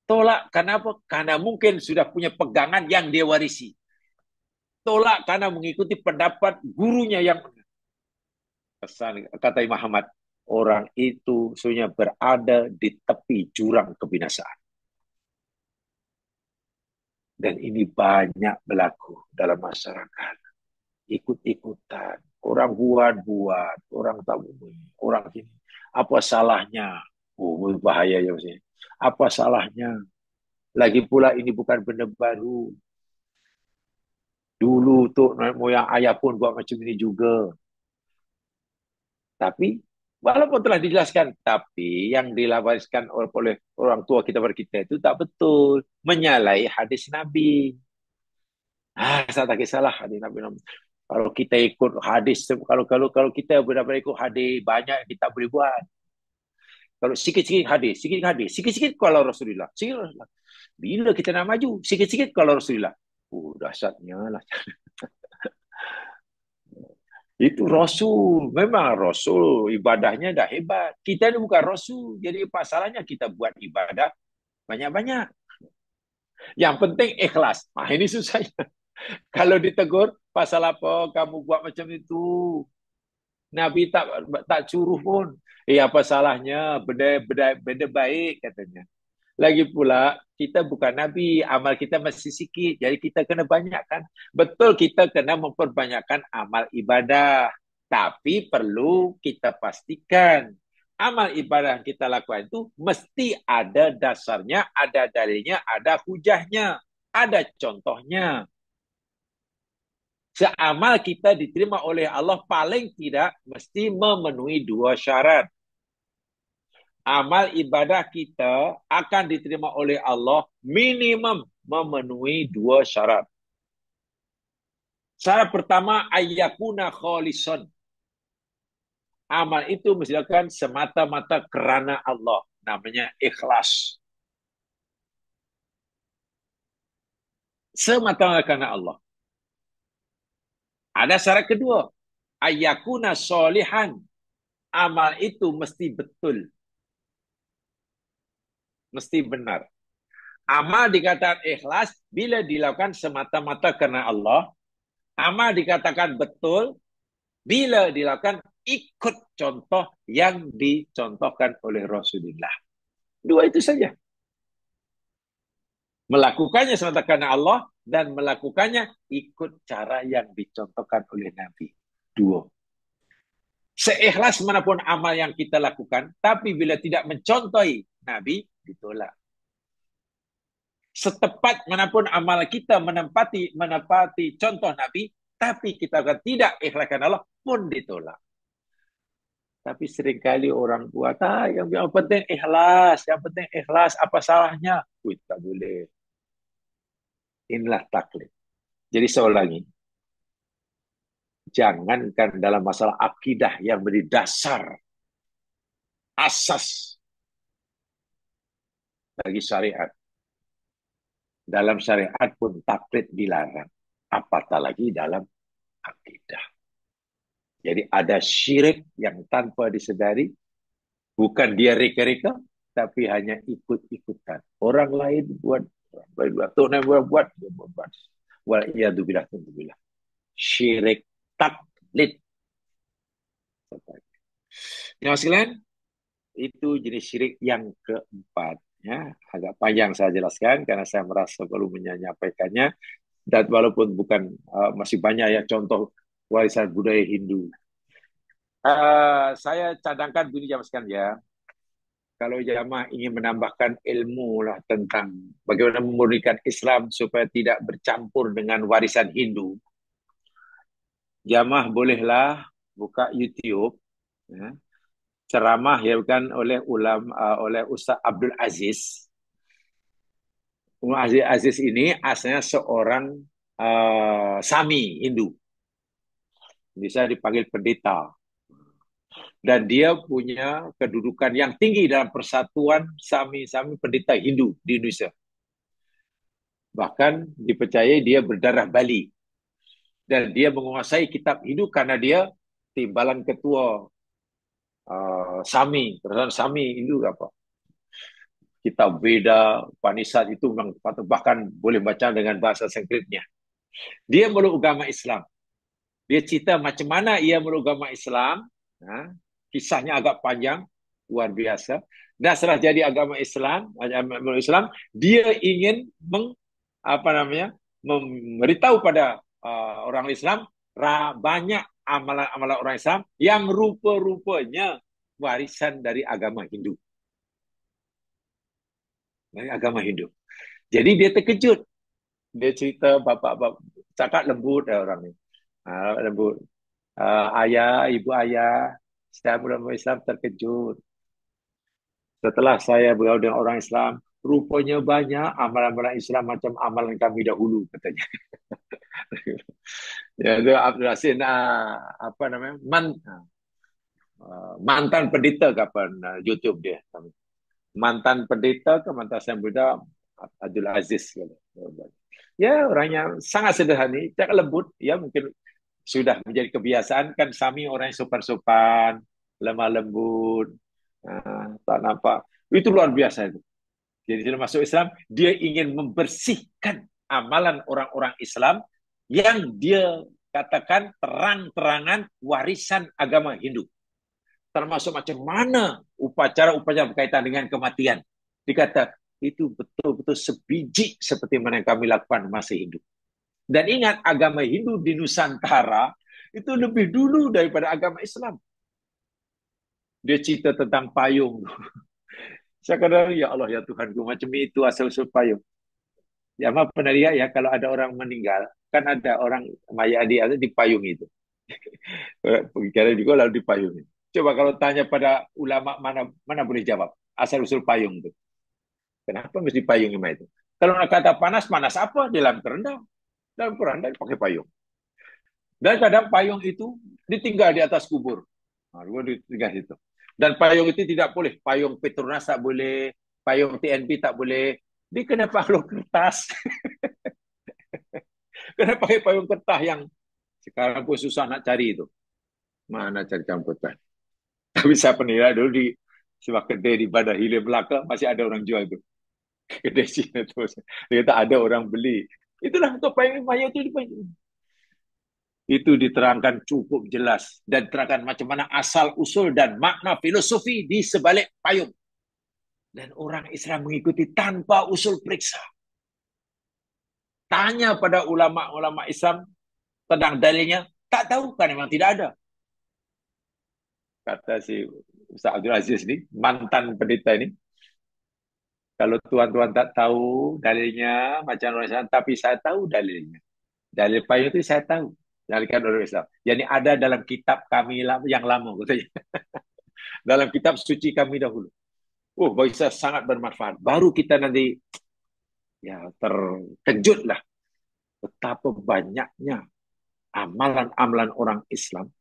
Tolak kenapa? Karena mungkin sudah punya pegangan yang dia warisi. Tolak karena mengikuti pendapat gurunya yang pesan, kata Imam Ahmad, orang itu sebenarnya berada di tepi jurang kebinasaan. Dan ini banyak berlaku dalam masyarakat. Ikut-ikutan. Orang buat, orang tak orang ini. Apa salahnya? Bahaya ya maksudnya. Apa salahnya? Lagi pula ini bukan benda baru. Dulu tuh moyang ayah pun buat macam ini juga. Tapi walaupun telah dijelaskan, tapi yang dilawariskan oleh orang tua kita pada kita itu tak betul, menyalahi hadis Nabi. Saya tak kisahlah hadis Nabi. Kalau kita ikut hadis, kalau kita benar-benar ikut hadis banyak kita boleh buat. Kalau sikit-sikit hadis, sikit-sikit kalau Rasulullah, sikit Rasulullah. Bila kita nak maju, sikit-sikit kalau Rasulullah. Dahsyatnya lah. Itu Rasul. Memang Rasul ibadahnya dah hebat. Kita ni bukan Rasul. Jadi pasalnya kita buat ibadah banyak-banyak. Yang penting ikhlas. Ini susahnya. Kalau ditegur, pasal apa kamu buat macam itu? Nabi tak suruh pun. Apa salahnya? Benda baik katanya. Lagi pula, kita bukan Nabi, amal kita masih sikit. Jadi kita kena banyakkan. Betul kita kena memperbanyakkan amal ibadah. Tapi perlu kita pastikan. Amal ibadah yang kita lakukan itu mesti ada dasarnya, ada dalilnya, ada hujahnya, ada contohnya. Seamal kita diterima oleh Allah paling tidak mesti memenuhi 2 syarat. Amal ibadah kita akan diterima oleh Allah minimum memenuhi 2 syarat. Syarat pertama, ayyakuna kholison. Amal itu mesti dilakukan semata-mata kerana Allah. namanya ikhlas. Semata-mata karena Allah. Ada syarat kedua, ayyakuna solihan. Amal itu mesti betul, mesti benar. Amal dikatakan ikhlas bila dilakukan semata-mata karena Allah. Amal dikatakan betul bila dilakukan ikut contoh yang dicontohkan oleh Rasulullah. Dua itu saja. Melakukannya semata karena Allah dan melakukannya ikut cara yang dicontohkan oleh Nabi. Dua. Seikhlas manapun amal yang kita lakukan, tapi bila tidak mencontohi Nabi, ditolak. Setepat manapun amal kita menepati contoh Nabi, tapi kita tidak ikhlaskan Allah, pun ditolak. Tapi seringkali orang buat, yang penting ikhlas, yang penting ikhlas, apa salahnya? Wih, tak boleh. Inilah taklid. Jadi saya ulangi, jangankan dalam masalah akidah yang menjadi dasar, asas bagi syariat. Dalam syariat pun taklid dilarang. Apatah lagi dalam akidah. Jadi ada syirik yang tanpa disedari, bukan dia reka-reka, tapi hanya ikut-ikutan. Orang lain buat, Tok Nabi buat, dia buat. Wal'iyadzubillah, tentubillah. Syirik taklid. Yang sekalian, itu jenis syirik yang keempat. Ya, agak panjang saya jelaskan karena saya merasa perlu menyampaikannya. Dan walaupun bukan masih banyak ya contoh warisan budaya Hindu. Saya cadangkan begini jamaah sekalian ya. Kalau jamaah ingin menambahkan ilmu lah tentang bagaimana memurnikan Islam supaya tidak bercampur dengan warisan Hindu, jamaah bolehlah buka YouTube, ya, ceramah ya kan oleh oleh Ustaz Abdul Aziz. Aziz Aziz ini asalnya seorang Sami Hindu, bisa dipanggil pendeta. Dan dia punya kedudukan yang tinggi dalam persatuan Sami-Sami pendeta Hindu di Indonesia. Bahkan dipercayai dia berdarah Bali. Dan dia menguasai kitab Hindu karena dia timbalan ketua Sami, persatuan Sami Hindu apa. Kitab Veda, Upanishad itu bahkan boleh baca dengan bahasa Sanskritnya. Dia meluk agama Islam. Dia cerita macam mana ia meluk agama Islam. Kisahnya agak panjang, luar biasa. Dan setelah jadi agama Islam, dia ingin memberitahu pada orang Islam banyak amalan-amalan orang Islam yang rupa-rupanya warisan dari agama Hindu. Dari agama Hindu. Jadi dia terkejut. Dia cerita bapak-bapak, cakap lembut orang ni. Lembut. Ayah, ibu ayah, saya beragama Islam terkejut. Setelah saya bergaul dengan orang Islam, rupanya banyak amalan-amalan Islam macam amalan kami dahulu, katanya. Ya, itu Abdul Hasin, mantan pendeta kapan YouTube dia. Mantan pendeta ke mantan saya muda Abdul Aziz. Ya, orangnya sangat sederhana, cakap lembut. Ya, mungkin sudah menjadi kebiasaan kan Sami orang yang sopan-sopan, lemah lembut, tak nampak. Itu luar biasa itu. Jadi dalam masuk Islam, dia ingin membersihkan amalan orang-orang Islam yang dia katakan terang-terangan warisan agama Hindu. Termasuk macam mana upacara-upacara berkaitan dengan kematian. Dikata, itu betul-betul sebiji seperti mana yang kami lakukan masih Hindu. Dan ingat, agama Hindu di Nusantara itu lebih dulu daripada agama Islam. Dia cerita tentang payung. Saya kata, ya Allah, ya Tuhanku, macam itu asal-usul payung. Ya, maaf pernah lihat ya, kalau ada orang meninggal, kan ada orang mayat dia di payung itu. Kira juga lalu di payung itu. Coba kalau tanya pada ulama mana boleh jawab asal-usul payung itu. Kenapa mesti payung itu? Kalau nak kata panas, panas apa? Di dalam kerendam. Dalam kerendam pakai payung. Dan kadang payung itu ditinggal di atas kubur. Ditinggal itu. Dan payung itu tidak boleh. Payung Petronas tak boleh. Payung TNB tak boleh. Dia kena payung kertas. Kena pakai payung kertas yang sekarang pun susah nak cari itu. Mana cari campuran. Tapi saya pernah dulu di sebuah kedai di Bandar Hilir Melaka, masih ada orang jual itu. Kedai Cina tu. Dia kata ada orang beli. Itulah untuk payung maya itu. Itu diterangkan cukup jelas. Dan terangkan macam mana asal usul dan makna filosofi di sebalik payung. Dan orang Islam mengikuti tanpa usul periksa. Tanya pada ulama-ulama Islam tentang dalilnya, tak tahu kan memang tidak ada. Kata si Ustaz Abdul Aziz ni, mantan pendeta ini, kalau tuan-tuan tak tahu dalilnya macam orang Islam, tapi saya tahu dalilnya. Dalil payung itu saya tahu. Dalilkan orang Islam. Yang ada dalam kitab kami yang lama, katanya. Dalam kitab suci kami dahulu. Oh, bisa sangat bermanfaat. Baru kita nanti ya terkejutlah betapa banyaknya amalan-amalan orang Islam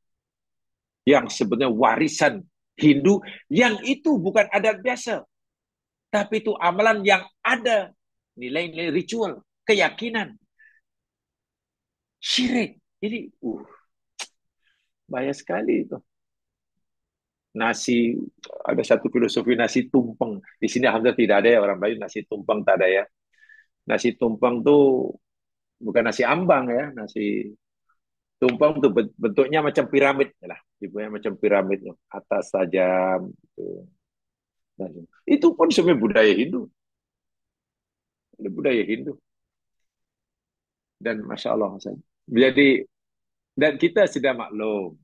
yang sebenarnya warisan Hindu yang itu bukan adat biasa, tapi itu amalan yang ada nilai-nilai ritual, keyakinan, syirik. Jadi, bahaya sekali itu. Nasi, ada satu filosofi nasi tumpeng. Di sini alhamdulillah tidak ada ya orang Melayu nasi tumpeng tak ada ya. Nasi tumpeng tuh bukan nasi ambang ya, nasi tumpeng tuh bentuknya macam piramid lah, bentuknya macam piramid atas tajam. Itu pun sebenarnya budaya Hindu, budaya Hindu. Dan masya Allah, jadi dan kita sudah maklum,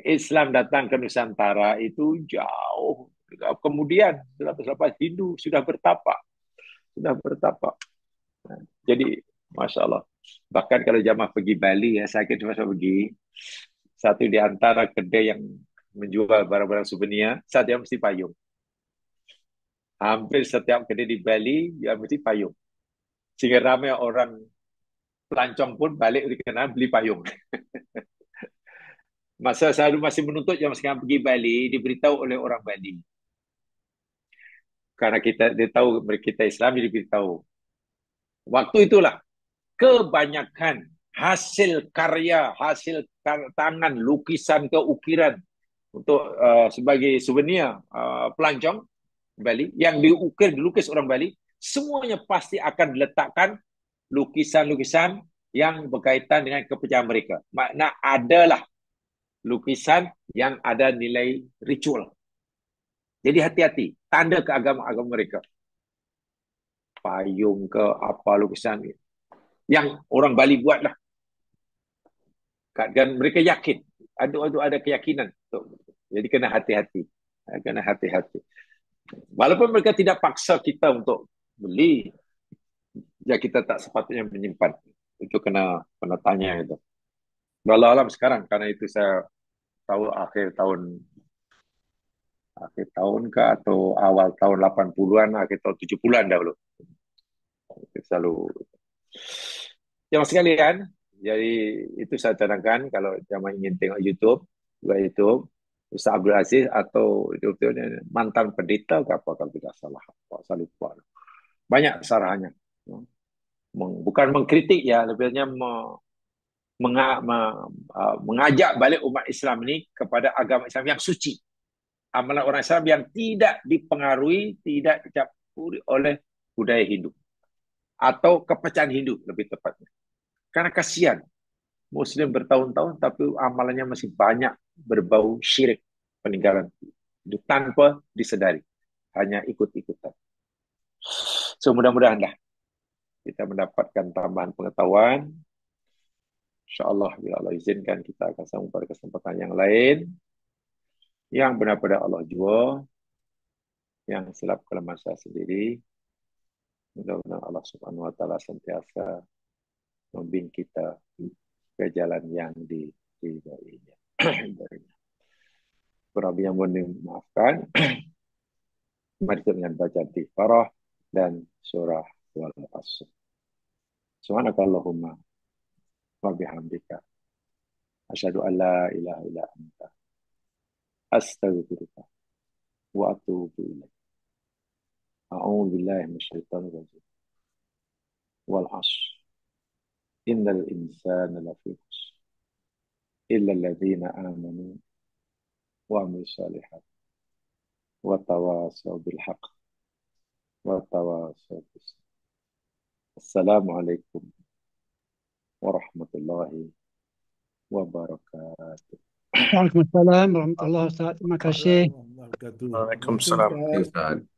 Islam datang ke Nusantara itu jauh. Kemudian selepas Hindu sudah bertapak. Jadi masya Allah. Bahkan kalau jamaah pergi Bali ya, saya kira masa pergi satu di antara kedai yang menjual barang-barang souvenir, saya mesti payung. Hampir setiap kedai di Bali dia mesti payung. Sehingga ramai orang pelancong pun balik di kenal beli payung. Masa saya masih menuntut yang sekarang pergi Bali, diberitahu oleh orang Bali. Karena dia tahu kita Islam, dia diberitahu. Waktu itulah kebanyakan hasil karya, hasil tangan, lukisan ke ukiran untuk sebagai souvenir pelancong Bali yang dilukis orang Bali, semuanya pasti akan diletakkan lukisan-lukisan yang berkaitan dengan kepercayaan mereka. Makna adalah lukisan yang ada nilai ritual. Jadi hati-hati, tanda keagama-agama mereka. Payung ke apa lukisan yang orang Bali buatlah. Dan mereka yakin, ada keyakinan. Jadi kena hati-hati. Kena hati-hati. Walaupun mereka tidak paksa kita untuk beli, ya kita tak sepatutnya menyimpan. Itu kena tanya itu. Walau alam sekarang, karena itu saya tahu akhir tahun ke atau awal tahun 80-an, akhir tahun 70-an dahulu. Selalu. Yang sekalian, jadi itu saya cadangkan kalau jamaah ingin tengok YouTube, YouTube Ustaz Abdul Aziz atau mantan pendeta ke apa kalau tidak salah, saya lupa. Banyak sarahannya. Bukan mengkritik ya, lebihnya mengajak balik umat Islam ini kepada agama Islam yang suci. Amalan orang Islam yang tidak dipengaruhi, tidak dicampuri oleh budaya Hindu. Atau kepercayaan Hindu lebih tepatnya. Karena kasihan, Muslim bertahun-tahun tapi amalannya masih banyak berbau syirik, peninggalan itu tanpa disedari. Hanya ikut-ikutan. So mudah-mudahan kita mendapatkan tambahan pengetahuan. InsyaAllah bila Allah izinkan kita akan sambung pada kesempatan yang lain. Yang benar pada Allah jua. Yang silap kelemahan saya sendiri. Mudah-mudahan Allah Subhanahu Wa Taala sentiasa membimbing kita ke jalan yang diridhoinya. Kurang yang mohon dimaafkan. Mari kita dengan bacaan Tifarah dan surah Wal-Asr. Subhanakallahumma wa bihamdika. Asyhadu an la ilaha illa anta Astaghfirullah wa atubu ilaih. A'udzu billahi minasyaitonir rajim. Wal 'ashr. Innal insana lafi khusr. Illa alladziina aamanu wa 'amilus shalihat wa tawasaw bil haqq wa tawasaw bis sabr. Assalamualaikum warahmatullahi wabarakatuh. Waalaikumsalam warahmatullahi wabarakatuh. Terima kasih. Waalaikumsalam warahmatullahi wabarakatuh. Waalaikumsalam. Ustaz.